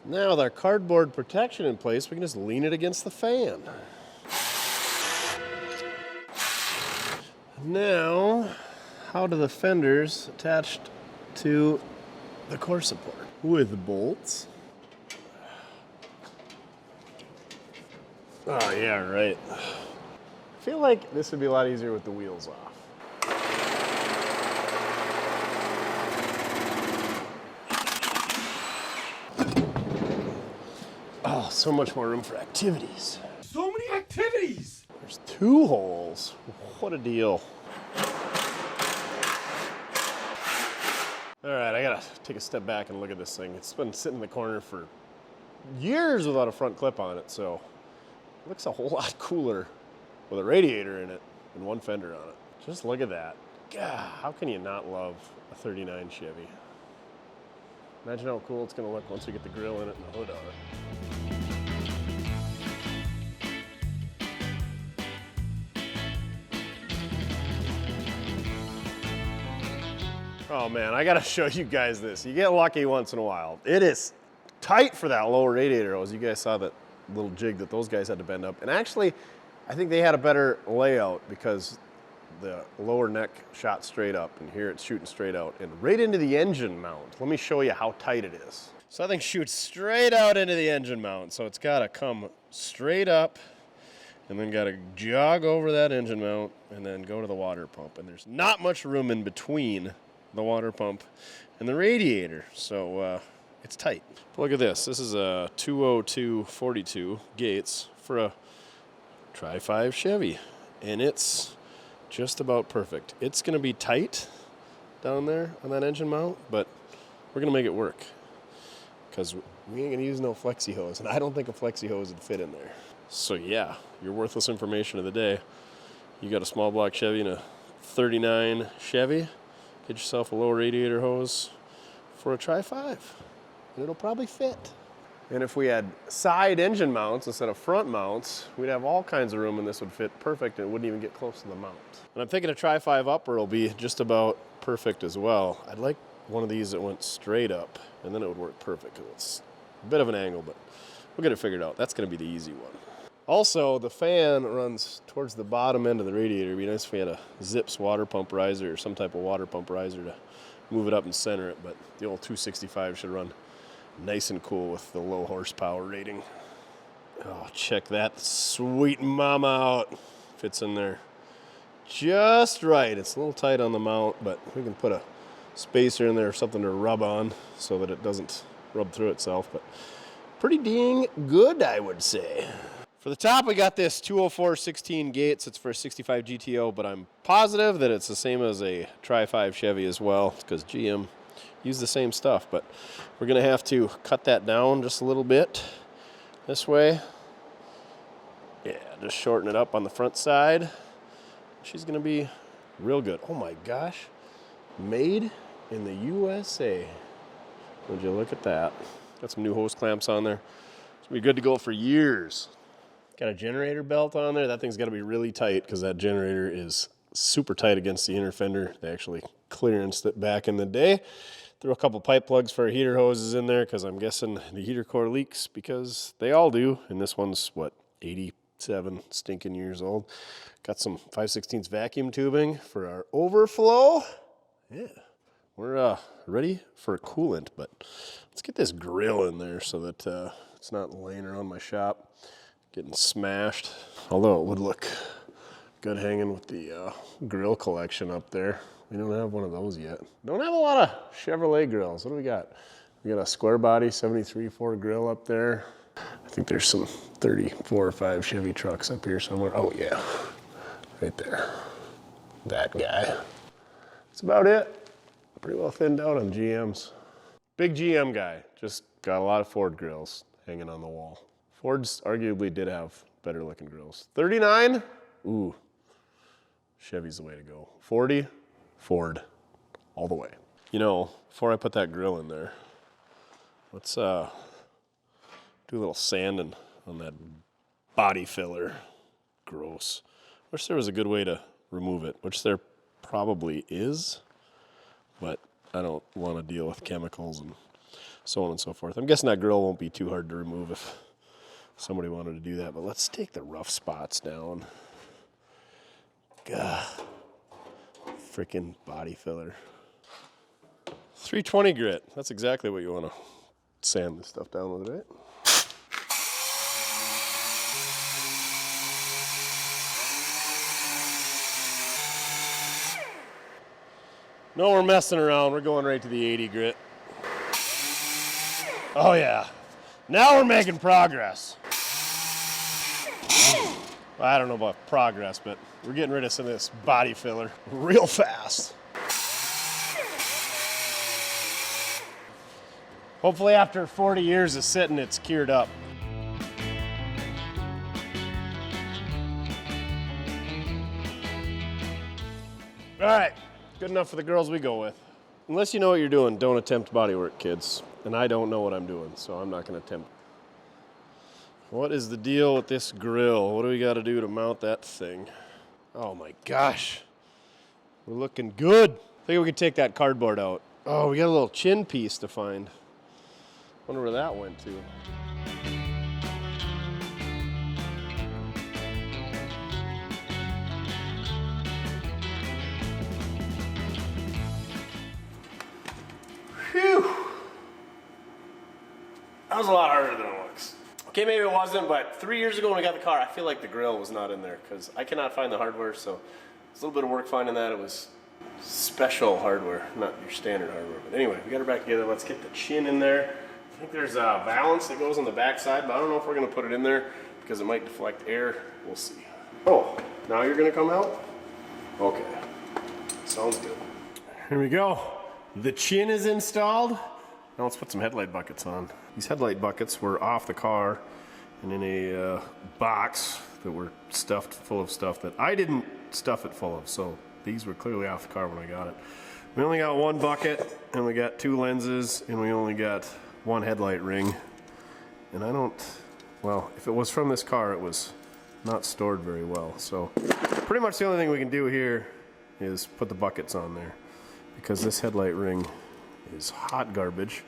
Now with our cardboard protection in place, we can just lean it against the fan. Now, how do the fenders attached to the core support? With bolts. Oh yeah, right. I feel like this would be a lot easier with the wheels off. Oh, so much more room for activities. So many activities! There's 2 holes. What a deal. All right, I gotta take a step back and look at this thing. It's been sitting in the corner for years without a front clip on it, so it looks a whole lot cooler with a radiator in it and one fender on it. Just look at that. God, how can you not love a 39 Chevy? Imagine how cool it's gonna look once we get the grill in it and the hood on it. Oh man, I gotta show you guys this. You get lucky once in a while. It is tight for that lower radiator hose. You guys saw that little jig that those guys had to bend up. And actually, I think they had a better layout because the lower neck shot straight up, and here it's shooting straight out and right into the engine mount. Let me show you how tight it is. So that thing shoots straight out into the engine mount. So it's gotta come straight up and then gotta jog over that engine mount and then go to the water pump. And there's not much room in between the water pump and the radiator, so it's tight. But look at this. This is a 202/42 Gates for a Tri-5 Chevy, and it's just about perfect. It's gonna be tight down there on that engine mount, but we're gonna make it work because we ain't gonna use no flexi hose, and I don't think a flexi hose would fit in there. So yeah, your worthless information of the day. You got a small block Chevy and a 39 Chevy. Get yourself a low radiator hose for a Tri-5, and it'll probably fit. And if we had side engine mounts instead of front mounts, we'd have all kinds of room and this would fit perfect and it wouldn't even get close to the mount. And I'm thinking a Tri-5 upper will be just about perfect as well. I'd like one of these that went straight up, and then it would work perfect. It's a bit of an angle, but we'll get it figured out. That's gonna be the easy one. Also, the fan runs towards the bottom end of the radiator. It'd be nice if we had a Zips water pump riser or some type of water pump riser to move it up and center it, but the old 265 should run nice and cool with the low horsepower rating. Oh, check that sweet mama out. Fits in there just right. It's a little tight on the mount, but we can put a spacer in there or something to rub on so that it doesn't rub through itself, but pretty dang good, I would say. For the top, we got this 204/16 Gates. It's for a 65 GTO, but I'm positive that it's the same as a Tri-5 Chevy as well, because GM use the same stuff, but we're gonna have to cut that down just a little bit this way. Yeah, just shorten it up on the front side. She's gonna be real good. Oh my gosh, made in the USA. Would you look at that? Got some new hose clamps on there. It's gonna be good to go for years. Got a generator belt on there. That thing's gotta be really tight because that generator is super tight against the inner fender. They actually clearanced it back in the day. Threw a couple pipe plugs for our heater hoses in there because I'm guessing the heater core leaks because they all do. And this one's, what, 87 stinking years old. Got some 5/16 vacuum tubing for our overflow. Yeah, we're ready for a coolant, but let's get this grill in there so that it's not laying around my shop getting smashed. Although it would look good hanging with the grill collection up there. We don't have one of those yet. Don't have a lot of Chevrolet grills. What do we got? We got a square body 73 Ford grill up there. I think there's some 34 or 5 Chevy trucks up here somewhere. Oh yeah, right there. That guy. That's about it. Pretty well thinned out on GMs. Big GM guy. Just got a lot of Ford grills hanging on the wall. Fords arguably did have better looking grills. 39, ooh, Chevy's the way to go. 40, Ford, all the way. You know, before I put that grill in there, let's do a little sanding on that body filler. Gross. Wish there was a good way to remove it, which there probably is, but I don't want to deal with chemicals and so on and so forth. I'm guessing that grill won't be too hard to remove if somebody wanted to do that, but let's take the rough spots down. God, freaking body filler. 320 grit, that's exactly what you want to sand this stuff down with, right? No, we're messing around. We're going right to the 80 grit. Oh yeah, now we're making progress. I don't know about progress, but we're getting rid of some of this body filler real fast. Hopefully after 40 years of sitting, it's cured up. All right, good enough for the girls we go with. Unless you know what you're doing, don't attempt bodywork, kids. And I don't know what I'm doing, so I'm not gonna attempt. What is the deal with this grill? What do we gotta do to mount that thing? Oh my gosh, we're looking good. I think we could take that cardboard out. Oh, we got a little chin piece to find. Wonder where that went to. Phew. That was a lot harder than it looks. Okay, maybe it wasn't, but 3 years ago when we got the car, I feel like the grill was not in there because I cannot find the hardware, so it's a little bit of work finding that. It was special hardware, not your standard hardware. But anyway, we got her back together. Let's get the chin in there. I think there's a valance that goes on the back side, but I don't know if we're gonna put it in there because it might deflect air. We'll see. Oh, now you're gonna come out? Okay, sounds good. Here we go. The chin is installed. Now let's put some headlight buckets on. These headlight buckets were off the car and in a box that were stuffed full of stuff that I didn't stuff it full of, so these were clearly off the car when I got it. We only got one bucket and we got 2 lenses and we only got 1 headlight ring. And I don't, well, if it was from this car, it was not stored very well. So pretty much the only thing we can do here is put the buckets on there because this headlight ring is hot garbage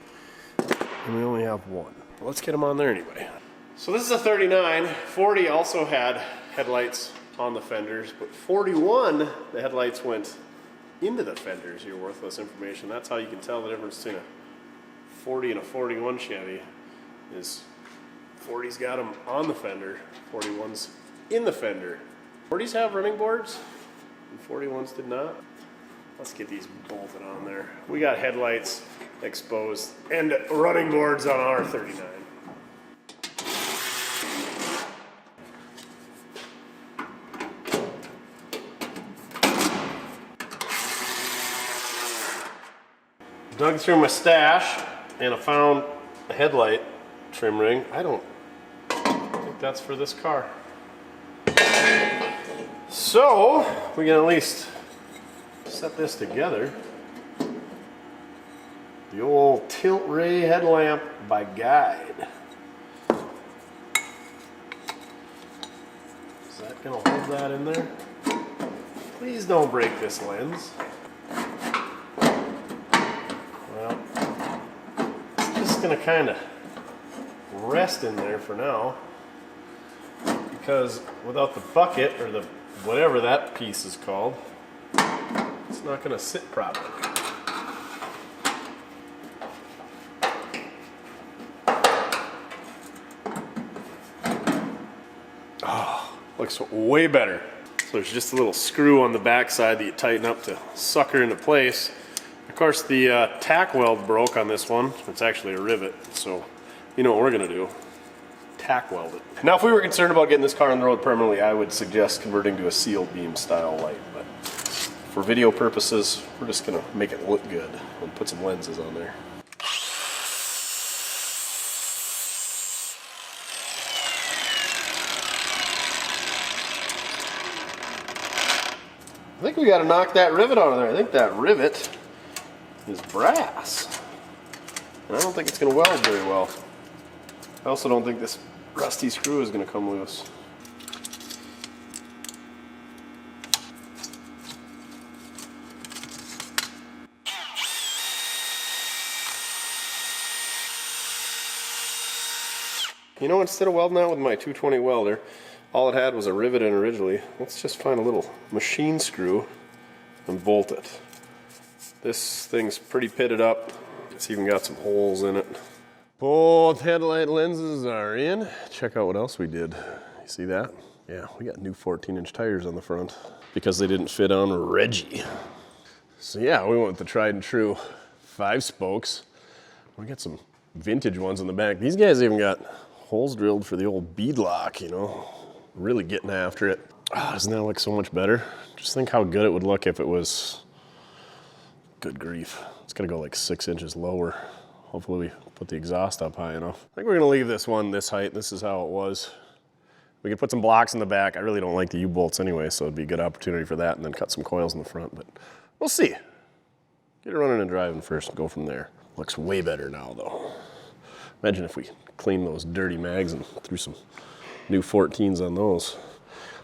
and we only have 1. Well, let's get them on there anyway. So this is a 39. 40 also had headlights on the fenders, but 41, the headlights went into the fenders. Your worthless information. That's how you can tell the difference between a 40 and a 41 Chevy is 40's got them on the fender, 41's in the fender. 40's have running boards and 41's did not. Let's get these bolted on there. We got headlights exposed and running boards on our 39. Dug through my stash and I found a headlight trim ring. I don't think that's for this car. So we can at least set this together. The old tilt ray headlamp by Guide. Is that gonna hold that in there? Please don't break this lens. Well, it's just gonna kind of rest in there for now, because without the bucket, or the whatever that piece is called, it's not gonna sit properly. Oh, looks way better. So there's just a little screw on the back side that you tighten up to sucker into place. Of course, the tack weld broke on this one. It's actually a rivet, so you know what we're gonna do. Tack weld it. Now, if we were concerned about getting this car on the road permanently, I would suggest converting to a seal beam style light, but for video purposes, we're just gonna make it look good and put some lenses on there. I think we gotta knock that rivet out of there. I think that rivet is brass. And I don't think it's gonna weld very well. I also don't think this rusty screw is gonna come loose. You know, instead of welding that with my 220 welder, all it had was a rivet in originally. Let's just find a little machine screw and bolt it. This thing's pretty pitted up. It's even got some holes in it. Both headlight lenses are in. Check out what else we did. You see that? Yeah, we got new 14-inch tires on the front because they didn't fit on Reggie. So yeah, we went with the tried and true 5 spokes. We got some vintage ones in the back. These guys even got holes drilled for the old bead lock, you know. Really getting after it. Oh, doesn't that look so much better? Just think how good it would look if it was, good grief. It's gonna go like 6 inches lower. Hopefully we put the exhaust up high enough. I think we're gonna leave this one this height. This is how it was. We could put some blocks in the back. I really don't like the U-bolts anyway, so it'd be a good opportunity for that, and then cut some coils in the front, but we'll see. Get it running and driving first and go from there. Looks way better now though. Imagine if we clean those dirty mags and threw some new 14s on those.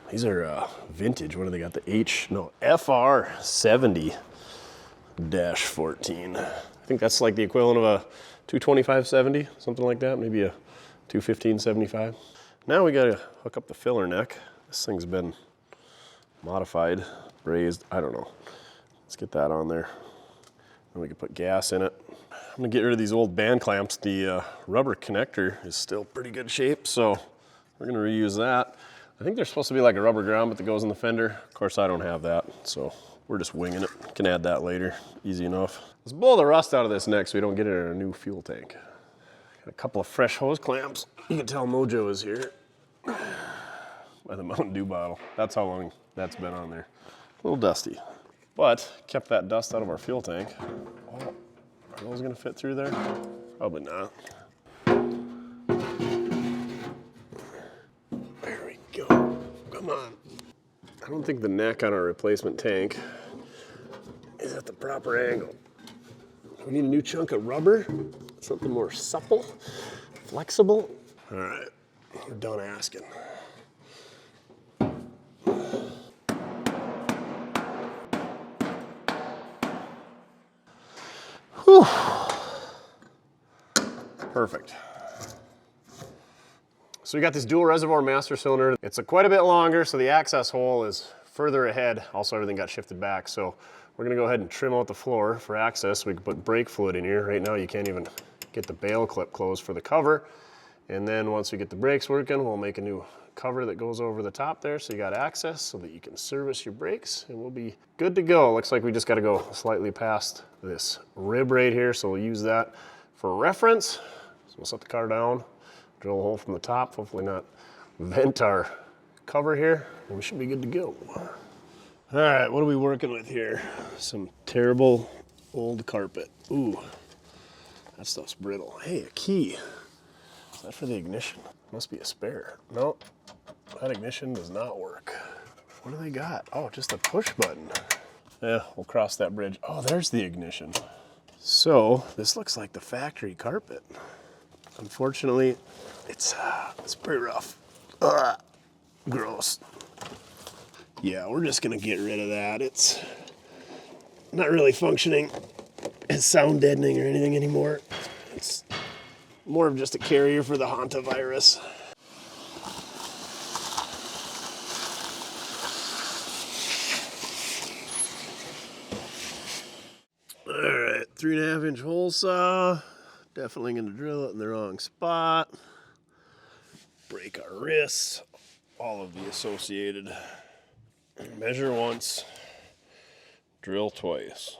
These are vintage. What do they got? The FR70-14. I think that's like the equivalent of a 225-70, something like that. Maybe a 215-75. Now we gotta hook up the filler neck. This thing's been modified, raised, I don't know. Let's get that on there. Then we can put gas in it. I'm gonna get rid of these old band clamps. The rubber connector is still pretty good shape, so we're gonna reuse that. I think there's supposed to be like a rubber grommet that goes in the fender. Of course, I don't have that, so we're just winging it. Can add that later, easy enough. Let's blow the rust out of this neck so we don't get it in a new fuel tank. Got a couple of fresh hose clamps. You can tell Mojo is here by the Mountain Dew bottle. That's how long that's been on there. A little dusty, but kept that dust out of our fuel tank. Oh, are those gonna fit through there? Probably not. There we go. Come on. I don't think the neck on our replacement tank is at the proper angle. We need a new chunk of rubber, something more supple, flexible. All right, we're done asking. Whew. Perfect. So we got this dual reservoir master cylinder. It's quite a bit longer, so the access hole is further ahead. Also, everything got shifted back, so we're gonna go ahead and trim out the floor for access so we can put brake fluid in here. Right now, you can't even get the bail clip closed for the cover. And then once we get the brakes working, we'll make a new cover that goes over the top there so you got access so that you can service your brakes, and we'll be good to go. Looks like we just gotta go slightly past this rib right here, so we'll use that for reference. So we'll set the car down, drill a hole from the top, hopefully not vent our cover here, and we should be good to go. All right, what are we working with here? Some terrible old carpet. Ooh, that stuff's brittle. Hey, a key. Is that for the ignition? Must be a spare. No, that ignition does not work. What do they got? Oh, just a push button. Yeah, we'll cross that bridge. Oh, there's the ignition. So this looks like the factory carpet. Unfortunately, it's pretty rough. Ugh, gross. Yeah, we're just gonna get rid of that. It's not really functioning as sound deadening or anything anymore. It's more of just a carrier for the hantavirus. All right, 3.5-inch hole saw. Definitely gonna drill it in the wrong spot. Break our wrists. All of the associated. Measure once, drill twice.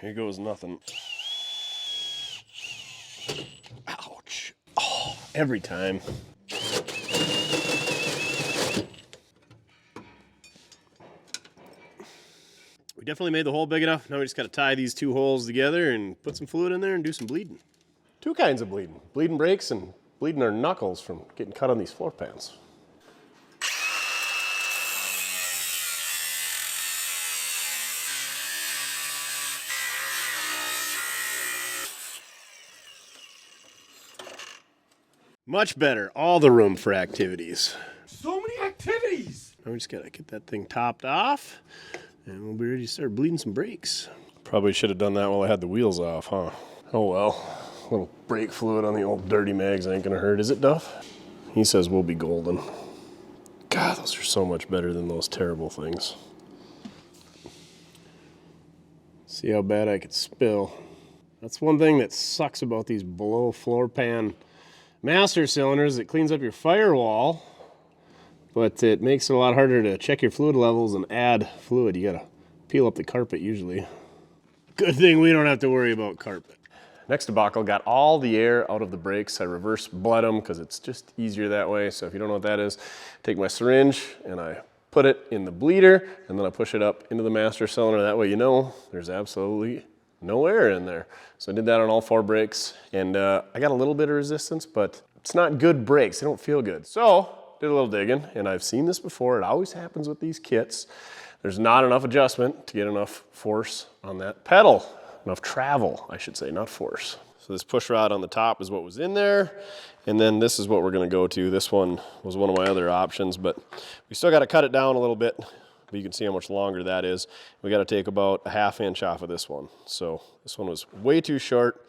Here goes nothing. Ouch. Oh, every time. We definitely made the hole big enough. Now we just got to tie these two holes together and put some fluid in there and do some bleeding. Two kinds of bleeding. Bleeding brakes and bleeding our knuckles from getting cut on these floor pans. Much better. All the room for activities. So many activities. Now we just gotta get that thing topped off and we'll be ready to start bleeding some brakes. Probably should have done that while I had the wheels off, huh? Oh well. A little brake fluid on the old dirty mags ain't gonna hurt, is it, Duff? He says we'll be golden. God, those are so much better than those terrible things. See how bad I could spill. That's one thing that sucks about these below floor pan master cylinders. It cleans up your firewall, but it makes it a lot harder to check your fluid levels and add fluid. You gotta peel up the carpet usually. Good thing we don't have to worry about carpet. Next debacle, got all the air out of the brakes. I reverse bled them because it's just easier that way. So if you don't know what that is, take my syringe and I put it in the bleeder and then I push it up into the master cylinder. That way you know there's absolutely no air in there. So I did that on all 4 brakes and I got a little bit of resistance, but it's not good brakes. They don't feel good. So did a little digging and I've seen this before. It always happens with these kits. There's not enough adjustment to get enough force on that pedal. Enough travel, I should say, not force. So this push rod on the top is what was in there. And then this is what we're gonna go to. This one was one of my other options, but we still gotta cut it down a little bit. But you can see how much longer that is. We got to take about a 1/2 inch off of this one. So this one was way too short.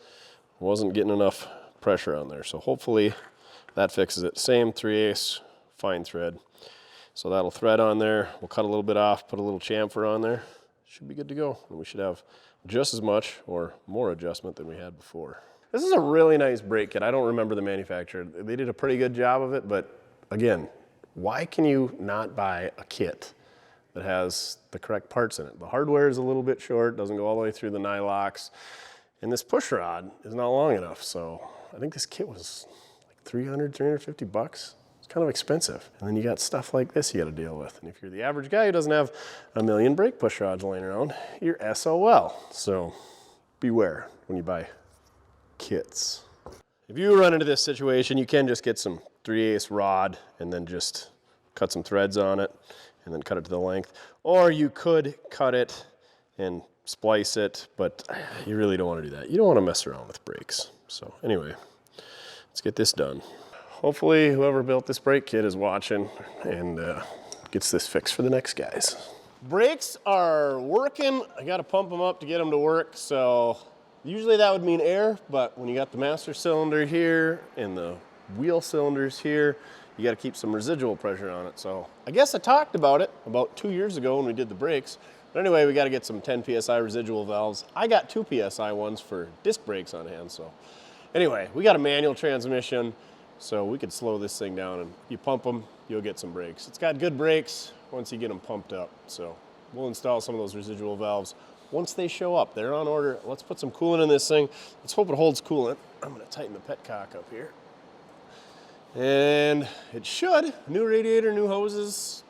Wasn't getting enough pressure on there. So hopefully that fixes it. Same 3/8 fine thread. So that'll thread on there. We'll cut a little bit off, put a little chamfer on there. Should be good to go. And we should have just as much or more adjustment than we had before. This is a really nice brake kit. I don't remember the manufacturer. They did a pretty good job of it, but again, why can you not buy a kit that has the correct parts in it? The hardware is a little bit short, doesn't go all the way through the nylocks, and this push rod is not long enough. So I think this kit was like 350 bucks. It's kind of expensive. And then you got stuff like this you got to deal with. And if you're the average guy who doesn't have a million brake push rods laying around, you're SOL. So beware when you buy kits. If you run into this situation, you can just get some 3/8 rod and then just cut some threads on it and then cut it to the length. Or you could cut it and splice it, but you really don't want to do that. You don't want to mess around with brakes. So anyway, let's get this done. Hopefully whoever built this brake kit is watching and gets this fixed for the next guys. Brakes are working. I got to pump them up to get them to work. So usually that would mean air, but when you got the master cylinder here and the wheel cylinders here, you got to keep some residual pressure on it. So I guess I talked about it about 2 years ago when we did the brakes. But anyway, we got to get some 10 PSI residual valves. I got 2 PSI ones for disc brakes on hand. So anyway, we got a manual transmission, so we could slow this thing down, and you pump them, you'll get some brakes. It's got good brakes once you get them pumped up. So we'll install some of those residual valves once they show up. They're on order. Let's put some coolant in this thing. Let's hope it holds coolant. I'm going to tighten the petcock up here. And it should. New radiator, new hoses.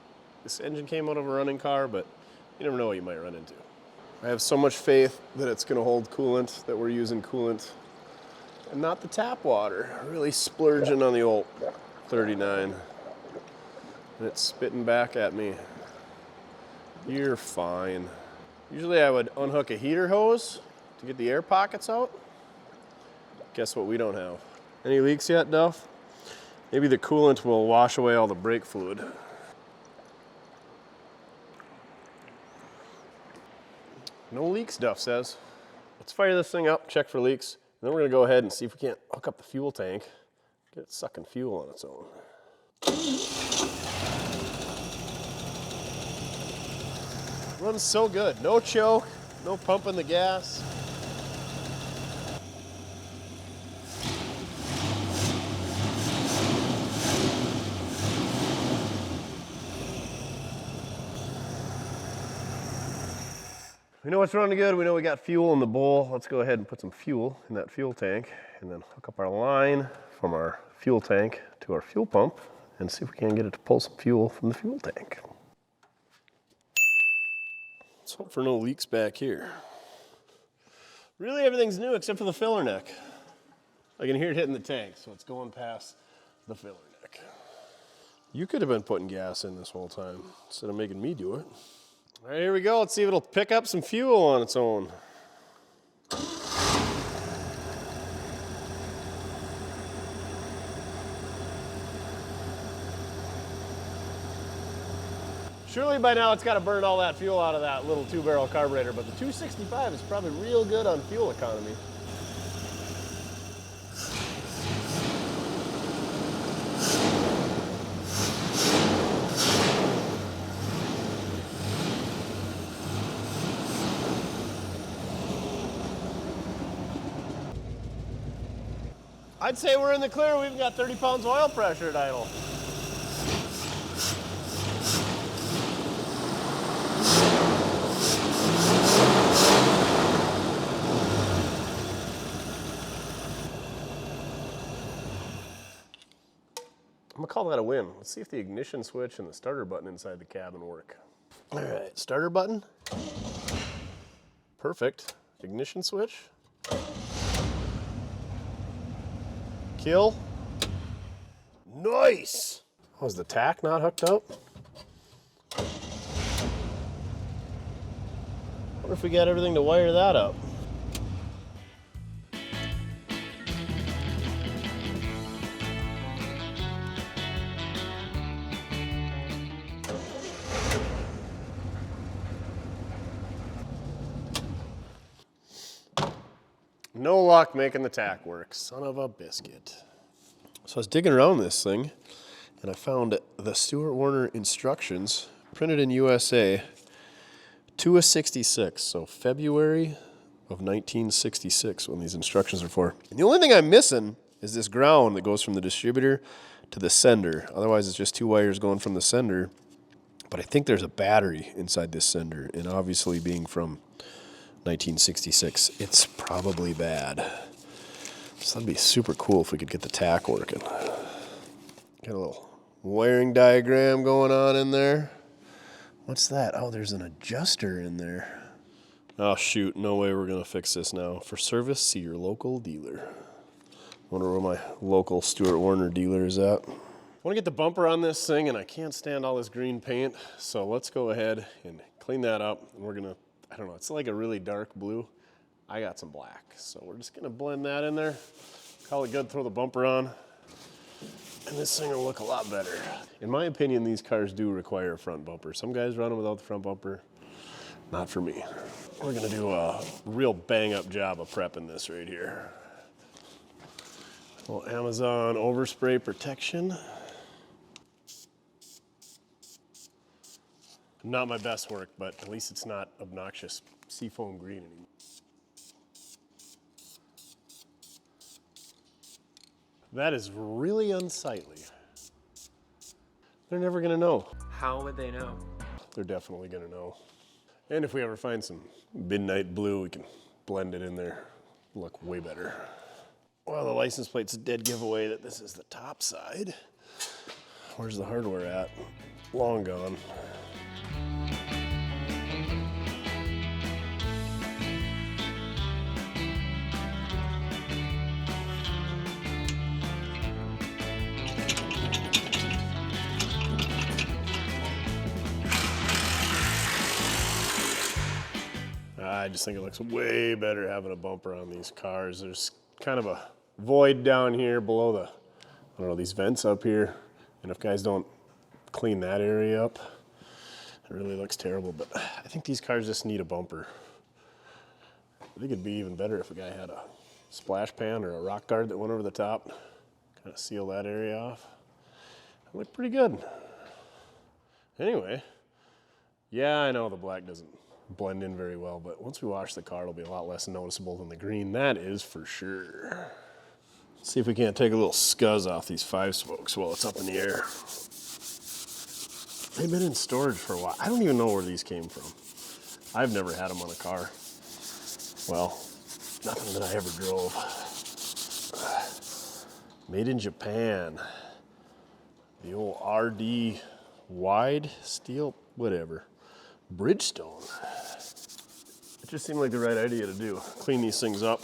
This engine came out of a running car, but you never know what you might run into. I have so much faith that it's gonna hold coolant, that we're using coolant and not the tap water. Really splurging on the old 39. And it's spitting back at me. You're fine. Usually I would unhook a heater hose to get the air pockets out. Guess what we don't have? Any leaks yet, Duff? Maybe the coolant will wash away all the brake fluid. No leaks, Duff says. Let's fire this thing up, check for leaks, and then we're gonna go ahead and see if we can't hook up the fuel tank, get it sucking fuel on its own. Runs so good. No choke, no pumping the gas. We know it's running good. We know we got fuel in the bowl. Let's go ahead and put some fuel in that fuel tank and then hook up our line from our fuel tank to our fuel pump and see if we can get it to pull some fuel from the fuel tank. Let's hope for no leaks back here. Really, everything's new except for the filler neck. I can hear it hitting the tank, so it's going past the filler neck. You could have been putting gas in this whole time instead of making me do it. All right, here we go. Let's see if it'll pick up some fuel on its own. Surely by now it's got to burn all that fuel out of that little 2-barrel carburetor, but the 265 is probably real good on fuel economy. I'd say we're in the clear. We've got 30 pounds of oil pressure at idle. I'm gonna call that a win. Let's see if the ignition switch and the starter button inside the cabin work. All right, starter button. Perfect. Ignition switch. Kill. Nice. Oh, is the tack not hooked up? Wonder if we got everything to wire that up. No luck making the tack work. Son of a biscuit. So I was digging around this thing and I found the Stuart Warner instructions printed in USA to a 66. So February of 1966 when these instructions are for. And the only thing I'm missing is this ground that goes from the distributor to the sender. Otherwise it's just 2 wires going from the sender. But I think there's a battery inside this sender, and obviously being from 1966, it's probably bad. So that'd be super cool if we could get the tack working. Got a little wiring diagram going on in there. What's that? Oh, there's an adjuster in there. Oh shoot, no way we're gonna fix this now. For service, see your local dealer. Wonder where my local Stuart Warner dealer is at. I wanna get the bumper on this thing and I can't stand all this green paint, so let's go ahead and clean that up. And we're gonna, I don't know, it's like a really dark blue. I got some black, so we're just gonna blend that in there. Call it good, throw the bumper on, and this thing will look a lot better. In my opinion, these cars do require a front bumper. Some guys run them without the front bumper. Not for me. We're gonna do a real bang up job of prepping this right here. A little Amazon overspray protection. Not my best work, but at least it's not obnoxious seafoam green anymore. That is really unsightly. They're never gonna know. How would they know? They're definitely gonna know. And if we ever find some midnight blue, we can blend it in there. Look way better. Well, the license plate's a dead giveaway that this is the top side. Where's the hardware at? Long gone. I just think it looks way better having a bumper on these cars. There's kind of a void down here below the, I don't know, these vents up here. And if guys don't clean that area up, it really looks terrible. But I think these cars just need a bumper. I think it'd be even better if a guy had a splash pan or a rock guard that went over the top, kind of seal that area off. It looked pretty good. Anyway, yeah, I know the black doesn't blend in very well, but once we wash the car, it'll be a lot less noticeable than the green. That is for sure. Let's see if we can't take a little scuzz off these 5-spokes while it's up in the air. They've been in storage for a while. I don't even know where these came from. I've never had them on a car. Well, nothing that I ever drove. Made in Japan. The old RD wide steel, whatever. Bridgestone. It just seemed like the right idea to do. Clean these things up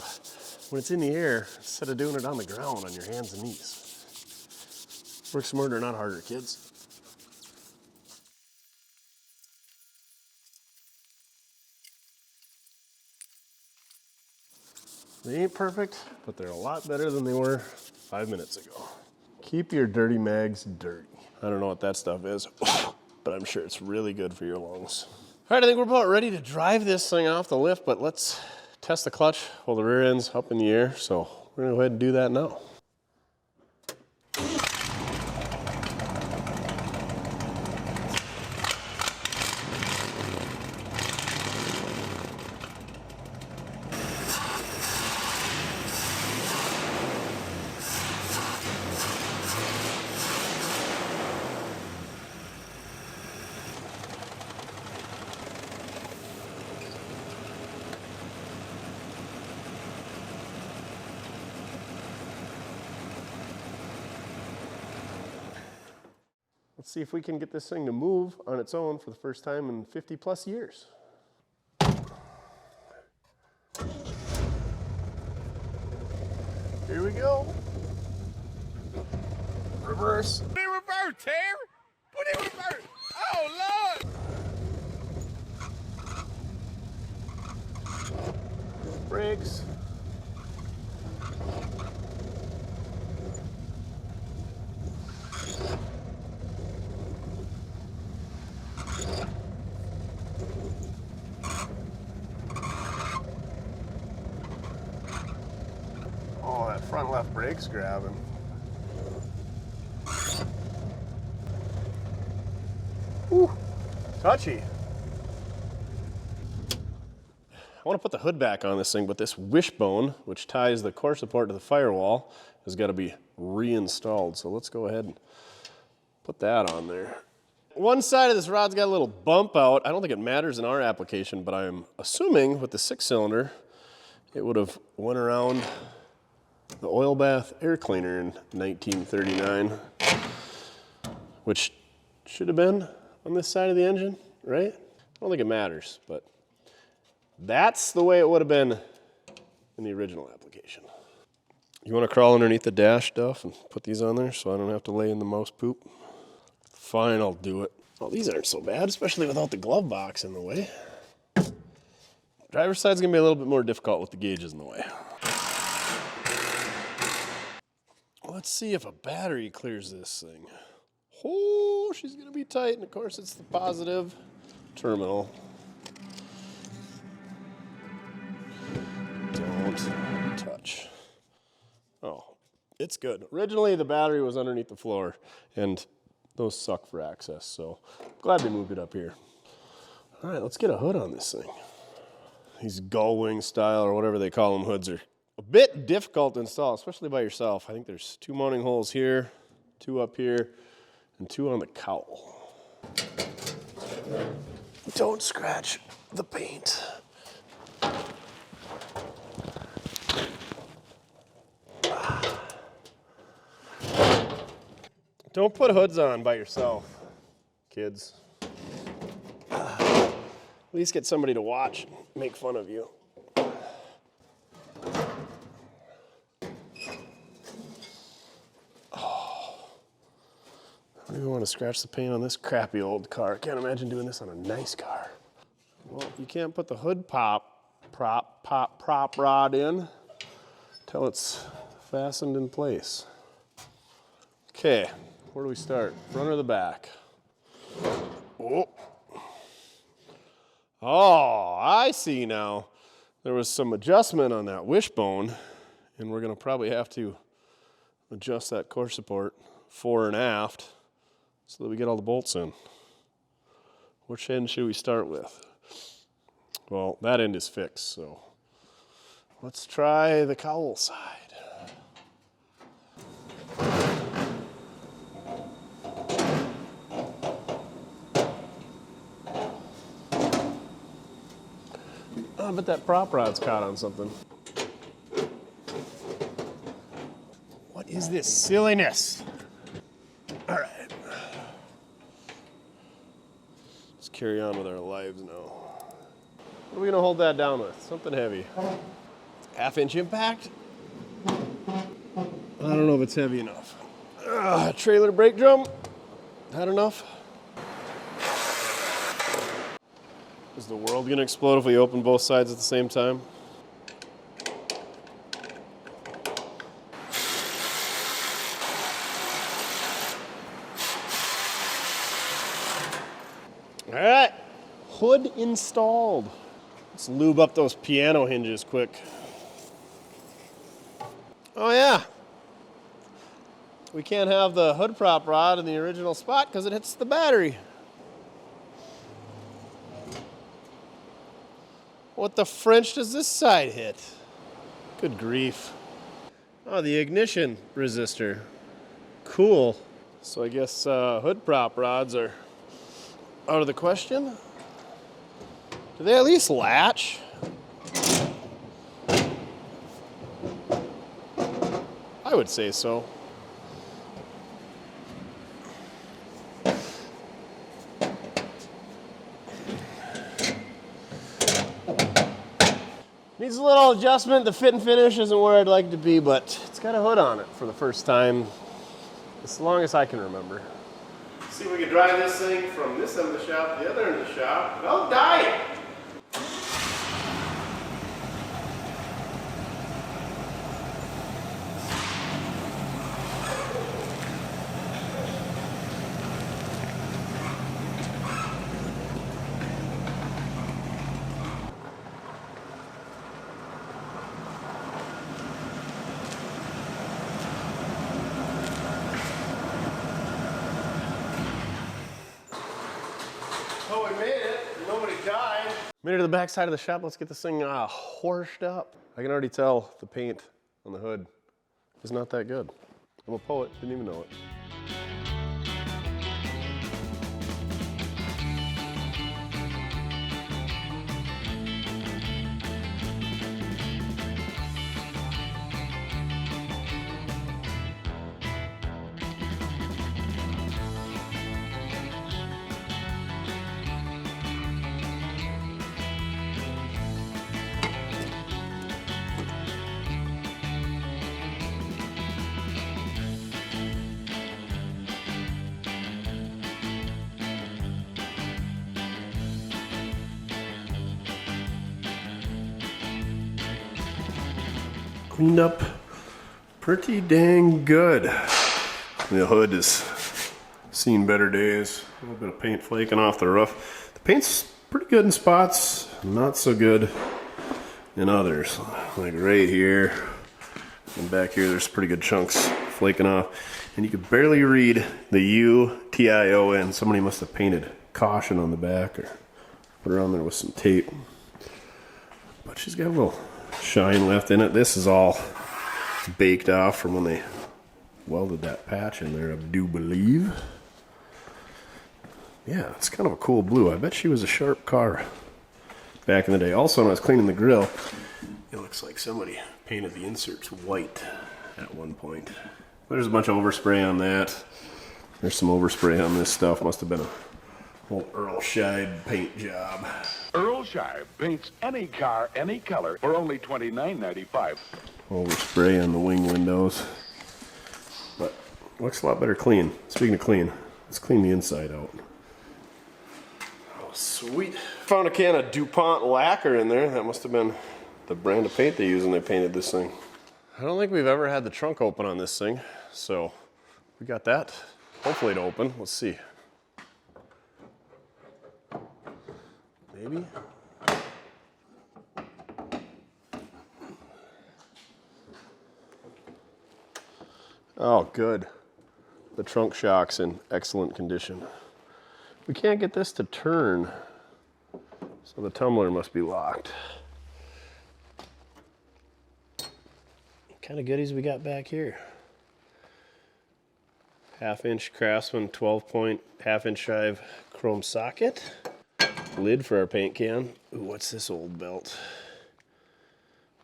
when it's in the air instead of doing it on the ground on your hands and knees. Work smarter, not harder, kids. They ain't perfect, but they're a lot better than they were 5 minutes ago. Keep your dirty mags dirty. I don't know what that stuff is, but I'm sure it's really good for your lungs. All right, I think we're about ready to drive this thing off the lift, but let's test the clutch while the rear end's up in the air. So we're gonna go ahead and do that now. Let's see if we can get this thing to move on its own for the first time in 50 plus years. Here we go. Reverse. Put it in reverse, Terry. Put it in reverse. Oh, Lord. Brakes. Oh, that front left brake's grabbing. Whew, touchy. I want to put the hood back on this thing, but this wishbone, which ties the core support to the firewall, has got to be reinstalled. So let's go ahead and put that on there. One side of this rod's got a little bump out. I don't think it matters in our application, but I'm assuming with the 6-cylinder, it would have went around the oil bath air cleaner in 1939, which should have been on this side of the engine, right? I don't think it matters, but that's the way it would have been in the original application. You want to crawl underneath the dash, Duff, and put these on there so I don't have to lay in the mouse poop? Fine, I'll do it. Well, these aren't so bad, especially without the glove box in the way. Driver's side's gonna be a little bit more difficult with the gauges in the way. Let's see if a battery clears this thing. Oh, she's gonna be tight, and of course it's the positive terminal. Don't touch. Oh, it's good. Originally the battery was underneath the floor, and those suck for access, so glad they moved it up here. All right, let's get a hood on this thing. These gull wing style, or whatever they call them, hoods are a bit difficult to install, especially by yourself. I think there's 2 mounting holes here, 2 up here, and 2 on the cowl. Don't scratch the paint. Don't put hoods on by yourself, kids. At least get somebody to watch and make fun of you. Oh. I don't even want to scratch the paint on this crappy old car. I can't imagine doing this on a nice car. Well, you can't put the hood pop prop rod in until it's fastened in place. Okay, where do we start? Front or the back? Oh, I see now. There was some adjustment on that wishbone, and we're gonna probably have to adjust that core support fore and aft so that we get all the bolts in. Which end should we start with? Well, that end is fixed, so let's try the cowl side. Oh, I bet that prop rod's caught on something. What is this silliness? All right. Let's carry on with our lives now. What are we gonna hold that down with? Something heavy. 1/2 inch impact? I don't know if it's heavy enough. Trailer brake drum? That enough? Is the world gonna explode if we open both sides at the same time? All right, hood installed. Let's lube up those piano hinges quick. Oh yeah, we can't have the hood prop rod in the original spot because it hits the battery. What the French does this side hit? Good grief. Oh, the ignition resistor. Cool. So I guess hood prop rods are out of the question. Do they at least latch? I would say so. Needs a little adjustment. The fit and finish isn't where I'd like it to be, but it's got a hood on it for the first time, as long as I can remember. See if we can drive this thing from this end of the shop to the other end of the shop without dying. Oh, we made it. Nobody died. Made it to the back side of the shop. Let's get this thing horsed up. I can already tell the paint on the hood is not that good. I'm a poet, didn't even know it. Cleaned up pretty dang good. The hood has seen better days. A little bit of paint flaking off the roof. The paint's pretty good in spots, not so good in others. Like right here and back here, there's pretty good chunks flaking off. And you could barely read the U-T-I-O-N. Somebody must have painted caution on the back or put her on there with some tape. But she's got a little shine left in it. This is all baked off from when they welded that patch in there, I do believe. Yeah, it's kind of a cool blue. I bet she was a sharp car back in the day. Also, when I was cleaning the grill, it looks like somebody painted the inserts white at one point. There's a bunch of overspray on that. There's some overspray on this stuff. Must have been a old Earl Scheib paint job. Earl Scheib paints any car, any color for only $29.95. Overspray on the wing windows. But looks a lot better clean. Speaking of clean, let's clean the inside out. Oh, sweet. Found a can of DuPont lacquer in there. That must have been the brand of paint they used when they painted this thing. I don't think we've ever had the trunk open on this thing, so we got that hopefully to open. Let's see. Maybe. Oh, good. The trunk shock's in excellent condition. We can't get this to turn, so the tumbler must be locked. What kind of goodies we got back here? 1/2-inch Craftsman 12-point 1/2-inch drive chrome socket. Lid for our paint can. Ooh, what's this old belt?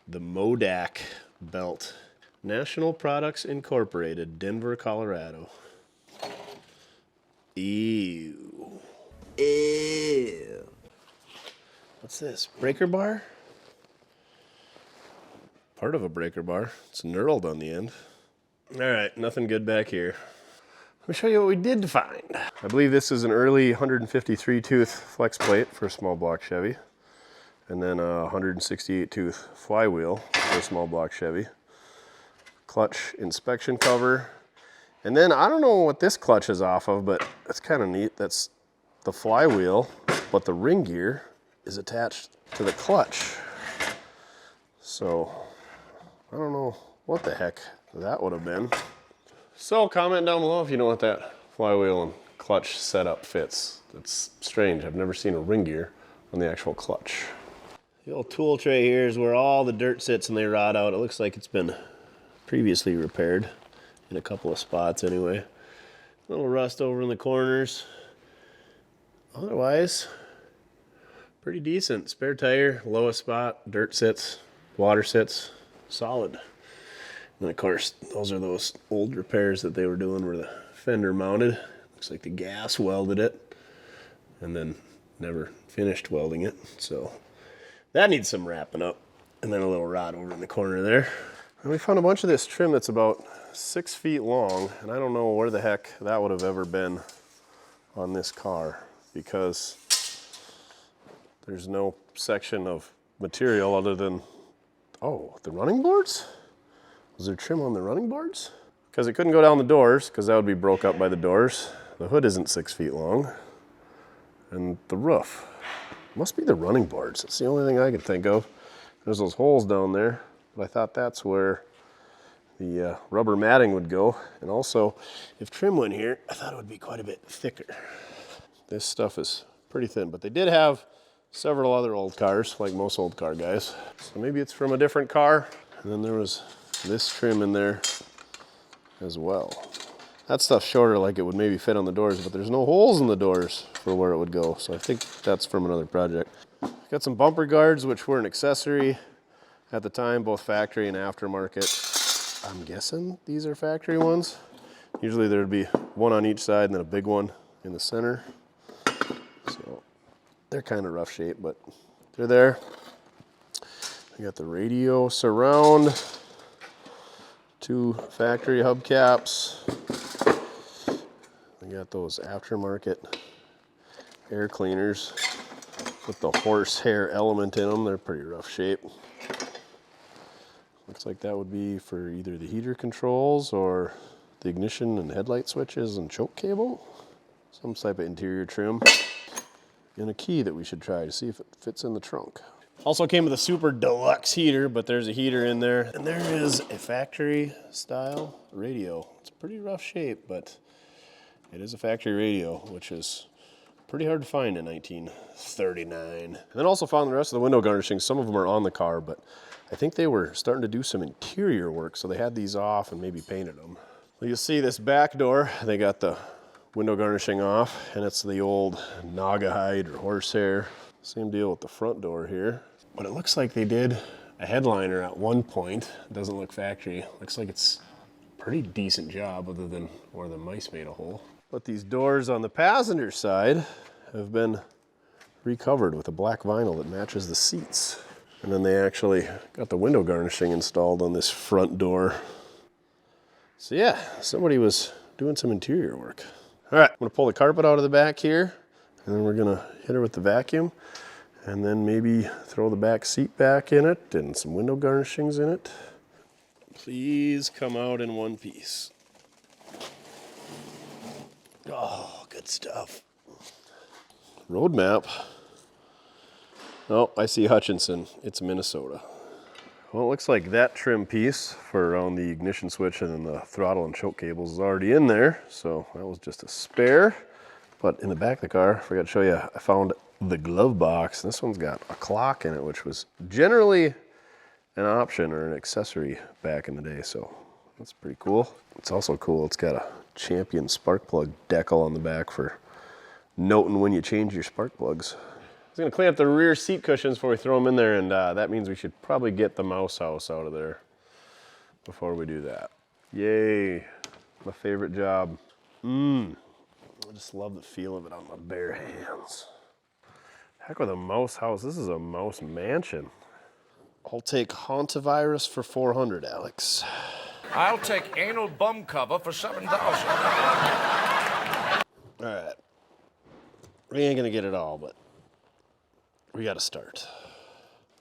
The Modak belt. National Products Incorporated, Denver, Colorado. Ew. Ew. What's this? Breaker bar? Part of a breaker bar. It's knurled on the end. All right, nothing good back here. Let me show you what we did find. I believe this is an early 153 tooth flex plate for a small block Chevy. And then a 168 tooth flywheel for a small block Chevy. Clutch inspection cover. And then I don't know what this clutch is off of, but it's kind of neat. That's the flywheel, but the ring gear is attached to the clutch. So I don't know what the heck that would have been. So comment down below if you know what that flywheel and clutch setup fits. It's strange. I've never seen a ring gear on the actual clutch. The old tool tray here is where all the dirt sits and they rot out. It looks like it's been previously repaired in a couple of spots anyway. A little rust over in the corners. Otherwise, pretty decent. Spare tire, lowest spot, dirt sits, water sits, solid. And then of course, those are those old repairs that they were doing where the fender mounted. Looks like the gas welded it and then never finished welding it. So that needs some wrapping up. And then a little rot over in the corner there. And we found a bunch of this trim that's about 6 feet long, and I don't know where the heck that would have ever been on this car because there's no section of material other than, oh, the running boards? Was there trim on the running boards? Because it couldn't go down the doors because that would be broke up by the doors. The hood isn't 6 feet long. And the roof. Must be the running boards. It's the only thing I could think of. There's those holes down there. But I thought that's where the rubber matting would go. And also, if trim went here, I thought it would be quite a bit thicker. This stuff is pretty thin, but they did have several other old cars, like most old car guys. So maybe it's from a different car. And then there was this trim in there as well. That stuff's shorter, like it would maybe fit on the doors, but there's no holes in the doors for where it would go. So I think that's from another project. Got some bumper guards, which were an accessory at the time, both factory and aftermarket. I'm guessing these are factory ones. Usually there'd be one on each side and then a big one in the center. So they're kind of rough shape, but they're there. We got the radio surround, 2 factory hubcaps. We got those aftermarket air cleaners with the horsehair element in them. They're pretty rough shape. Looks like that would be for either the heater controls or the ignition and headlight switches and choke cable. Some type of interior trim. And a key that we should try to see if it fits in the trunk. Also came with a super deluxe heater, but there's a heater in there. And there is a factory style radio. It's pretty rough shape, but it is a factory radio, which is pretty hard to find in 1939. And then also found the rest of the window garnishings. Some of them are on the car, but I think they were starting to do some interior work, so they had these off and maybe painted them. Well, you'll see this back door, they got the window garnishing off, and it's the old naga hide or horsehair. Same deal with the front door here. But it looks like they did a headliner at one point. It doesn't look factory. Looks like it's a pretty decent job other than where the mice made a hole. But these doors on the passenger side have been recovered with a black vinyl that matches the seats. And then they actually got the window garnishing installed on this front door. So yeah, somebody was doing some interior work. All right, I'm gonna pull the carpet out of the back here, and then we're gonna hit her with the vacuum. And then maybe throw the back seat back in it and some window garnishings in it. Please come out in one piece. Oh, good stuff. Road map. Oh, I see Hutchinson. It's Minnesota. Well, it looks like that trim piece for around the ignition switch and then the throttle and choke cables is already in there. So that was just a spare. But in the back of the car, I forgot to show you, I found the glove box. This one's got a clock in it, which was generally an option or an accessory back in the day. So that's pretty cool. It's also cool. It's got a Champion spark plug decal on the back for noting when you change your spark plugs. I was gonna clean up the rear seat cushions before we throw them in there, and that means we should probably get the mouse house out of there before we do that. Yay, my favorite job. I just love the feel of it on my bare hands. Heck with a mouse house, this is a mouse mansion. I'll take Hantavirus for 400, Alex. I'll take anal bum cover for 7,000. All right, we ain't gonna get it all, but we gotta start.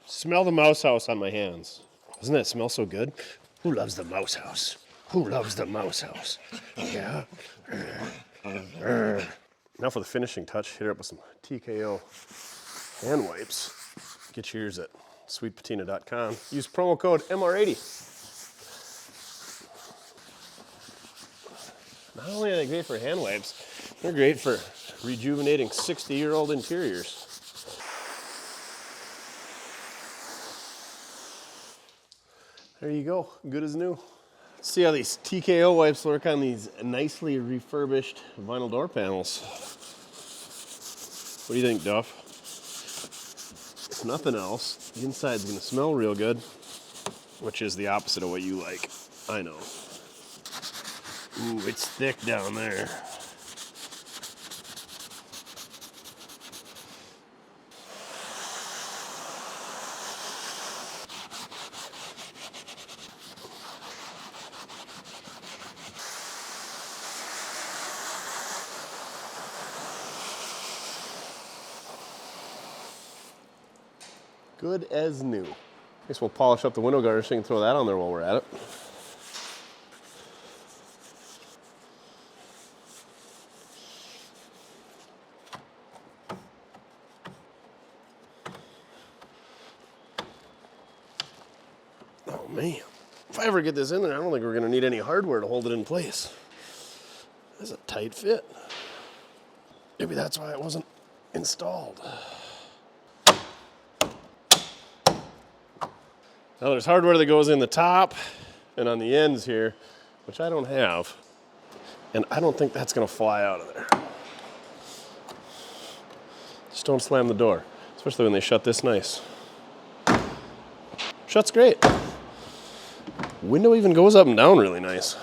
Smell the mouse house on my hands. Doesn't that smell so good? Who loves the mouse house? Who loves the mouse house? Yeah. Now for the finishing touch, hit her up with some TKO hand wipes. Get yours at sweetpatina.com. Use promo code MR80. Not only are they great for hand wipes, they're great for rejuvenating 60-year-old interiors. There you go, good as new. Let's see how these TKO wipes work on these nicely refurbished vinyl door panels. What do you think, Duff? If nothing else, the inside's gonna smell real good, which is the opposite of what you like. I know. Ooh, it's thick down there. Good as new. Guess we'll polish up the window garnishing and throw that on there while we're at it. Oh man, if I ever get this in there, I don't think we're gonna need any hardware to hold it in place. That's a tight fit. Maybe that's why it wasn't installed. Now there's hardware that goes in the top and on the ends here, which I don't have. And I don't think that's gonna fly out of there. Just don't slam the door, especially when they shut this nice. Shuts great. Window even goes up and down really nice.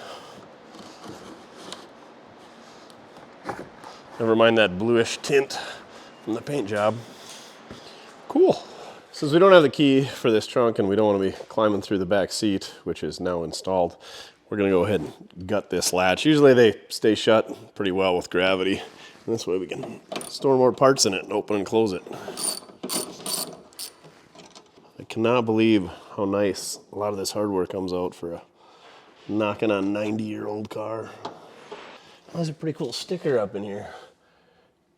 Never mind that bluish tint from the paint job. Cool. Since we don't have the key for this trunk and we don't want to be climbing through the back seat, which is now installed, we're going to go ahead and gut this latch. Usually they stay shut pretty well with gravity. And this way we can store more parts in it and open and close it. I cannot believe how nice a lot of this hardware comes out for a knocking on 90-year-old car. There's a pretty cool sticker up in here.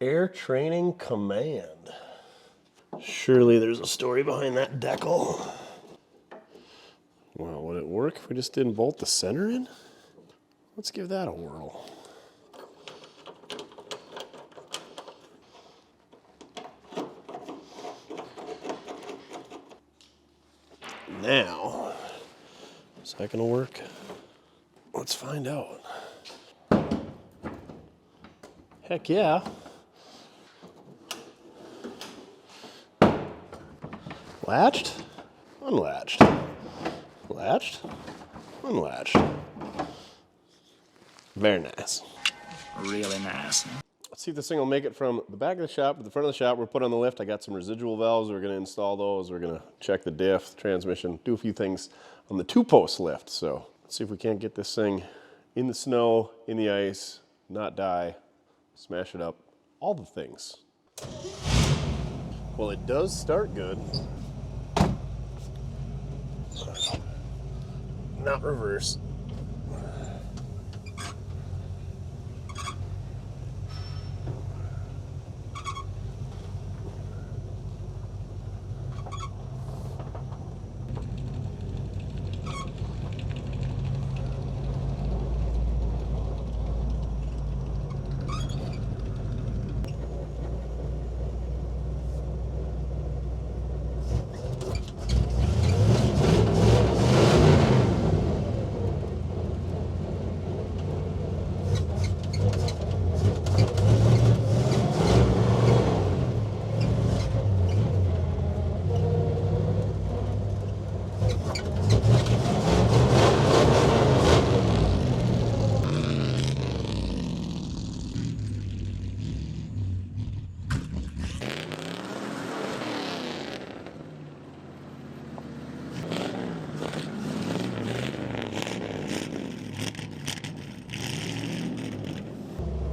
Air Training Command. Surely there's a story behind that decal. Well, would it work if we just didn't bolt the center in? Let's give that a whirl. Now, is that gonna work? Let's find out. Heck yeah. Latched, unlatched, latched, unlatched. Very nice. Really nice. Let's see if this thing will make it from the back of the shop to the front of the shop. We're put on the lift. I got some residual valves. We're going to install those. We're going to check the diff, the transmission, do a few things on the 2-post lift. So let's see if we can't get this thing in the snow, in the ice, not die, smash it up, all the things. Well, it does start good. Not reverse.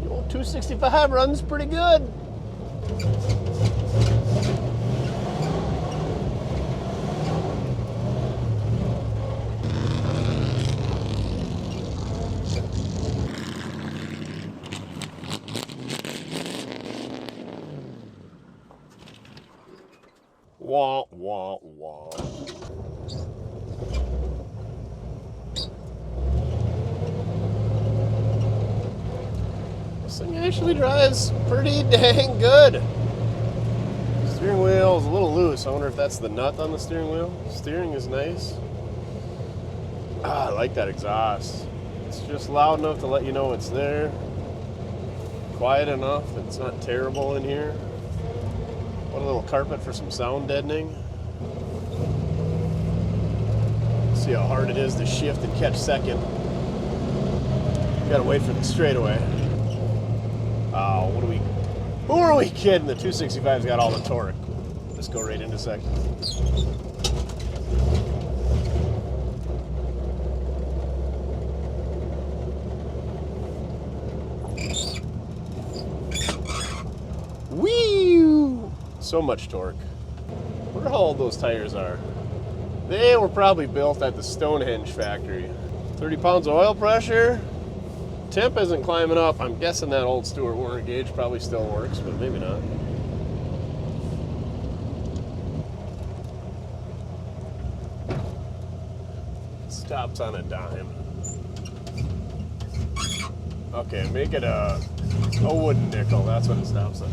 The old 265 runs pretty good. Wah, wah, wah. This thing actually drives pretty dang good. Steering wheel is a little loose. I wonder if that's the nut on the steering wheel. Steering is nice. I like that exhaust. It's just loud enough to let you know it's there. Quiet enough that it's not terrible in here. What a little carpet for some sound deadening. See how hard it is to shift and catch second. You gotta wait for the straightaway. Oh, who are we kidding? The 265's got all the torque. Just go right into second. Whee! So much torque. I wonder how old those tires are. They were probably built at the Stonehenge factory. 30 pounds of oil pressure. Temp isn't climbing up. I'm guessing that old Stewart Warner gauge probably still works, but maybe not. Stops on a dime. Okay, make it a wooden nickel. That's what it stops on.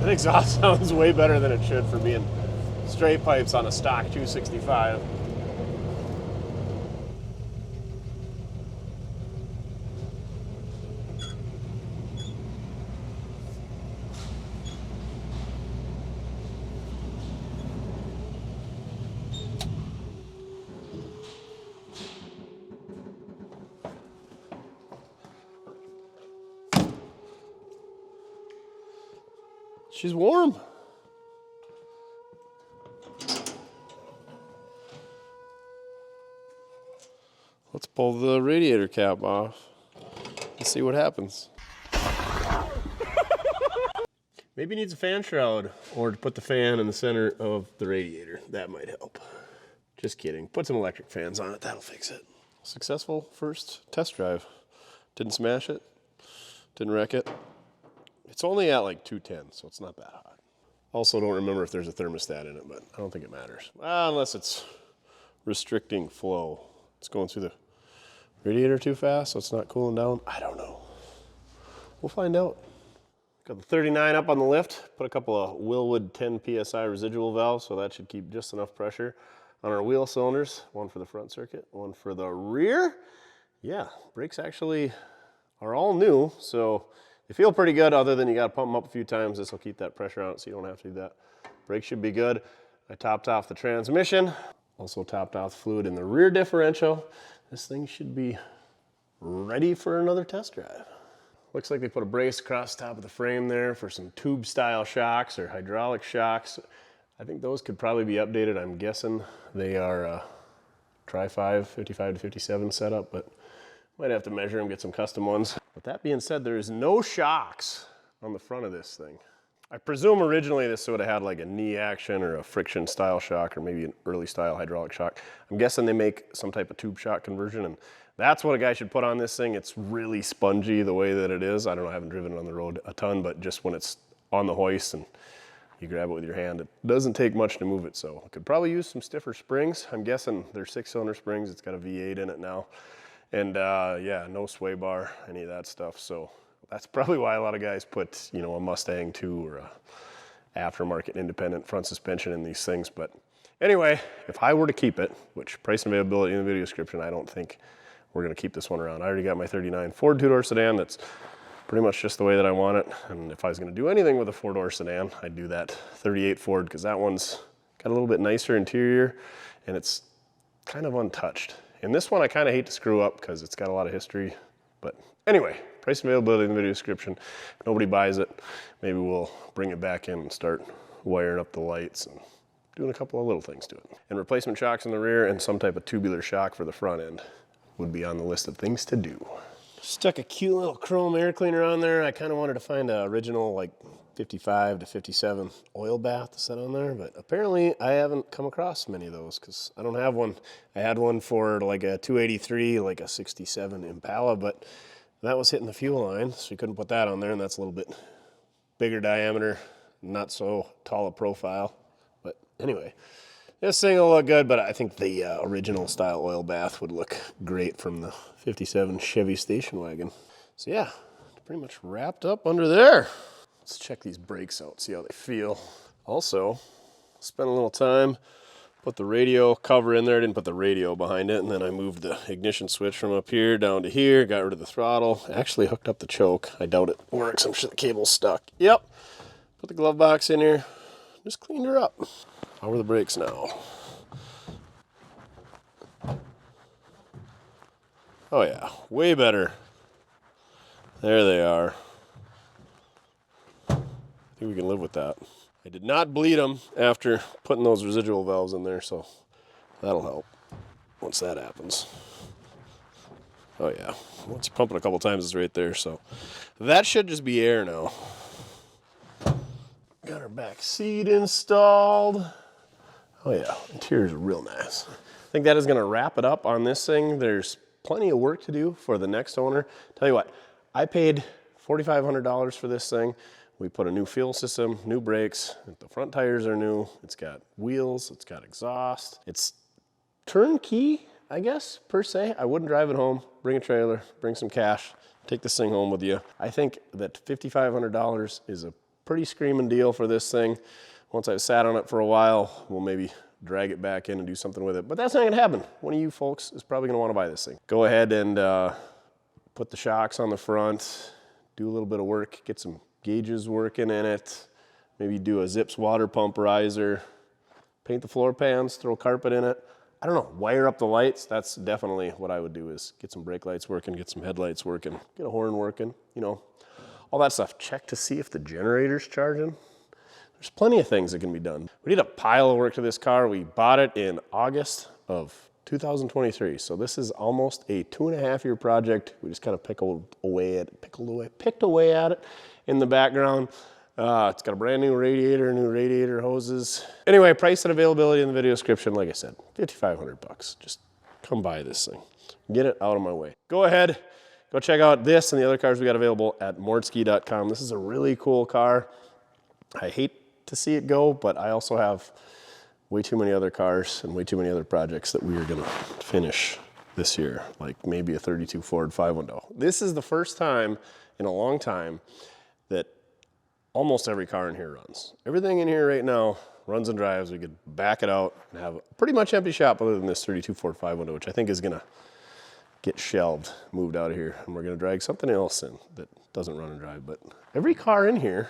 That exhaust sounds way better than it should for being straight pipes on a stock 265. She's warm. Let's pull the radiator cap off and see what happens. Maybe it needs a fan shroud or to put the fan in the center of the radiator. That might help. Just kidding. Put some electric fans on it. That'll fix it. Successful first test drive. Didn't smash it. Didn't wreck it. It's only at like 210, so it's not that hot. Also don't remember if there's a thermostat in it, but I don't think it matters. Unless it's restricting flow. It's going through the radiator too fast, so it's not cooling down. I don't know. We'll find out. Got the 39 up on the lift. Put a couple of Wilwood 10 PSI residual valves, so that should keep just enough pressure on our wheel cylinders. One for the front circuit, one for the rear. Yeah, brakes actually are all new, so they feel pretty good other than you got to pump them up a few times. This will keep that pressure out so you don't have to do that. Brakes should be good. I topped off the transmission. Also topped off fluid in the rear differential. This thing should be ready for another test drive. Looks like they put a brace across the top of the frame there for some tube style shocks or hydraulic shocks. I think those could probably be updated. I'm guessing they are Tri-5, 55 to 57 setup, but might have to measure them, get some custom ones. With that being said, there is no shocks on the front of this thing. I presume originally this would have had like a knee action or a friction style shock or maybe an early style hydraulic shock. I'm guessing they make some type of tube shock conversion, and that's what a guy should put on this thing. It's really spongy the way that it is. I don't know, I haven't driven it on the road a ton, but just when it's on the hoist and you grab it with your hand, it doesn't take much to move it. So I could probably use some stiffer springs. I'm guessing they're 6-cylinder springs. It's got a V8 in it now. And yeah, no sway bar, any of that stuff. So that's probably why a lot of guys put, you know, a Mustang 2 or a aftermarket independent front suspension in these things. But anyway, if I were to keep it, which price and availability in the video description, I don't think we're gonna keep this one around. I already got my 39 Ford 2-door sedan that's pretty much just the way that I want it. And if I was gonna do anything with a 4-door sedan, I'd do that 38 Ford, because that one's got a little bit nicer interior and it's kind of untouched. And this one I kind of hate to screw up because it's got a lot of history. But anyway, price and availability in the video description. If nobody buys it, maybe we'll bring it back in and start wiring up the lights and doing a couple of little things to it. And replacement shocks in the rear and some type of tubular shock for the front end would be on the list of things to do. Stuck a cute little chrome air cleaner on there. I kind of wanted to find an original like 55 to 57 oil bath to set on there, but apparently I haven't come across many of those because I don't have one. I had one for like a 283, like a 67 Impala, but that was hitting the fuel line, so you couldn't put that on there, and that's a little bit bigger diameter, not so tall a profile. But anyway, this thing will look good, but I think the original style oil bath would look great from the 57 Chevy station wagon. So yeah, pretty much wrapped up under there. Let's check these brakes out, see how they feel. Also, spent a little time, put the radio cover in there, didn't put the radio behind it, and then I moved the ignition switch from up here down to here, got rid of the throttle, actually hooked up the choke. I doubt it works, I'm sure the cable's stuck. Yep, put the glove box in here, just cleaned her up. How are the brakes now? Oh yeah, way better. There they are. I think we can live with that. I did not bleed them after putting those residual valves in there, so that'll help once that happens. Oh yeah, once you pump it a couple times, it's right there, so that should just be air now. Got our back seat installed. Oh yeah, interior's real nice. I think that is gonna wrap it up on this thing. There's plenty of work to do for the next owner. Tell you what, I paid $4,500 for this thing. We put a new fuel system, new brakes, the front tires are new, it's got wheels, it's got exhaust. It's turnkey, I guess, per se. I wouldn't drive it home, bring a trailer, bring some cash, take this thing home with you. I think that $5,500 is a pretty screaming deal for this thing. Once I've sat on it for a while, we'll maybe drag it back in and do something with it. But that's not gonna happen. One of you folks is probably gonna wanna buy this thing. Go ahead and put the shocks on the front, do a little bit of work, get some gauges working in it, maybe do a Zips water pump riser, paint the floor pans, throw carpet in it. I don't know, wire up the lights. That's definitely what I would do, is get some brake lights working, get some headlights working, get a horn working, you know, all that stuff. Check to see if the generator's charging. There's plenty of things that can be done. We did a pile of work to this car. We bought it in August of 2023. So this is almost a 2.5-year project. We just kind of picked away at it in the background. It's got a brand new radiator hoses. Anyway, price and availability in the video description. Like I said, $5,500. Just come buy this thing. Get it out of my way. Go ahead, go check out this and the other cars we got available at mortske.com. This is a really cool car. I hate to see it go, but I also have way too many other cars and way too many other projects that we are gonna finish this year, like maybe a 32 Ford 5.0. This is the first time in a long time that almost every car in here runs. Everything in here right now runs and drives. We could back it out and have a pretty much empty shop other than this 32 Ford 5.0, which I think is gonna get shelved, moved out of here, and we're gonna drag something else in that doesn't run and drive. But every car in here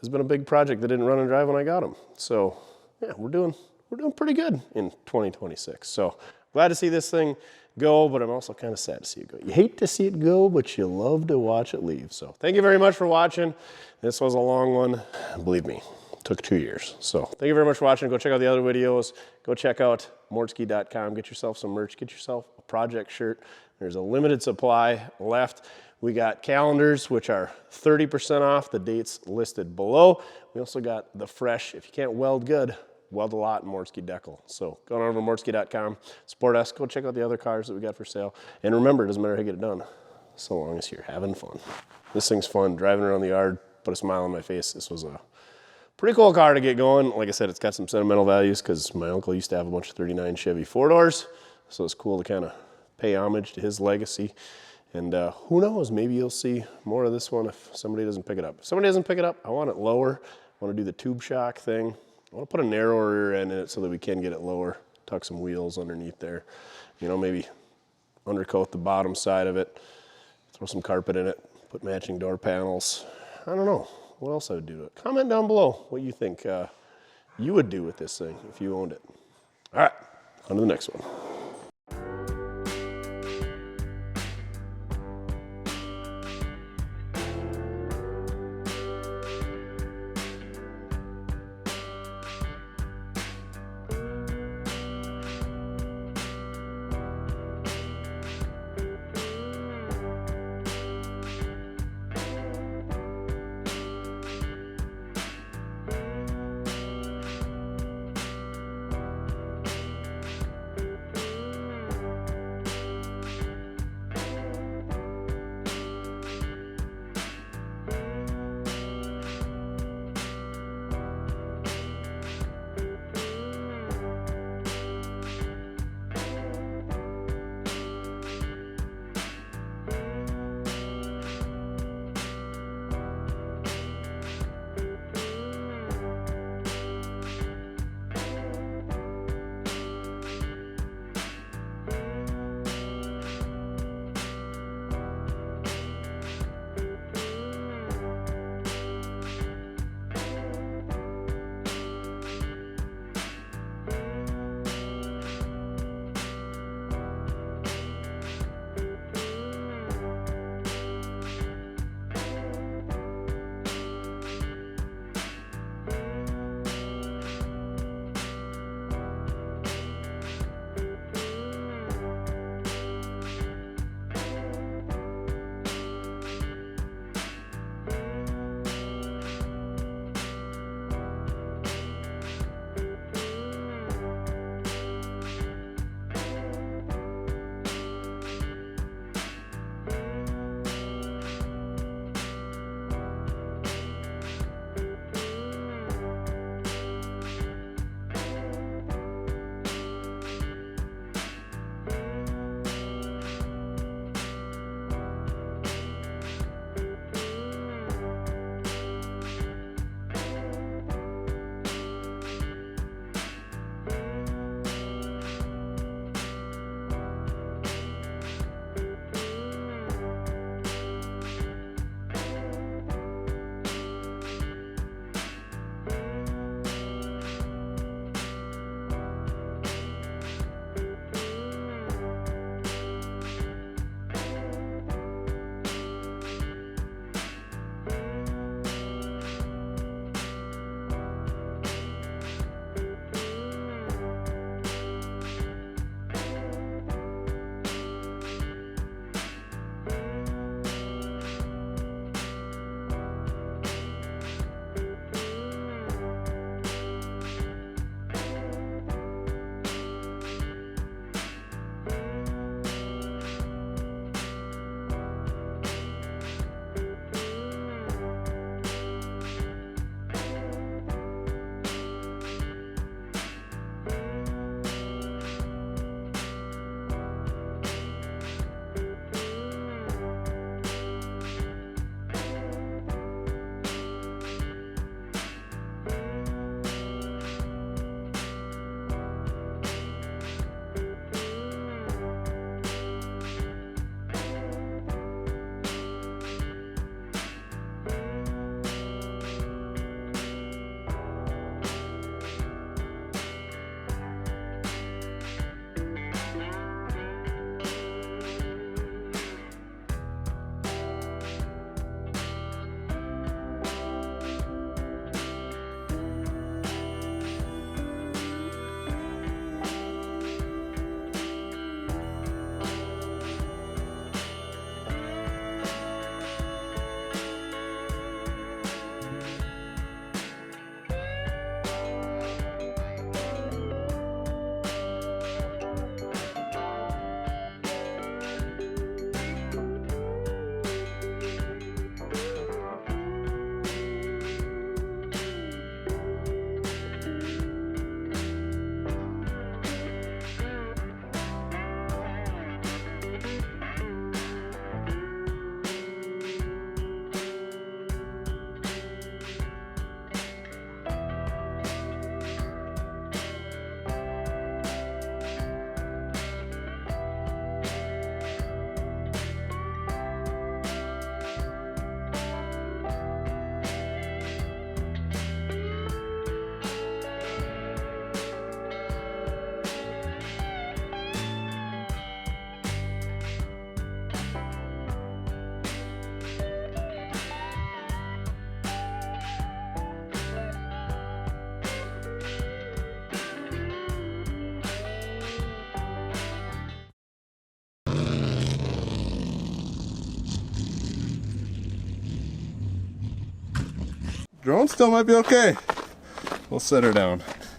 has been a big project that didn't run and drive when I got them. So yeah, we're doing pretty good in 2026. So glad to see this thing go, but I'm also kind of sad to see it go. You hate to see it go, but you love to watch it leave. So thank you very much for watching. This was a long one. Believe me, Took 2 years. So thank you very much for watching. Go check out the other videos. Go check out mortske.com. Get yourself some merch. Get yourself a project shirt. There's a limited supply left. We got calendars, which are 30% off. The dates listed below. We also got the fresh, if you can't weld good, weld a lot in Mortske Decal. So go on over to mortske.com. Support us. Go check out the other cars that we got for sale. And remember, it doesn't matter how you get it done, so long as you're having fun. This thing's fun. Driving around the yard, put a smile on my face. This was a pretty cool car to get going. Like I said, it's got some sentimental values because my uncle used to have a bunch of 39 Chevy 4-doors. So it's cool to kind of pay homage to his legacy. And who knows, maybe you'll see more of this one if somebody doesn't pick it up. If somebody doesn't pick it up, I want it lower. I want to do the tube shock thing. I want to put a narrower rear end in it so that we can get it lower. Tuck some wheels underneath there. You know, maybe undercoat the bottom side of it. Throw some carpet in it. Put matching door panels. I don't know what else I would do to it. Comment down below what you think you would do with this thing if you owned it. All right, on to the next one. Drone still might be okay. We'll set her down.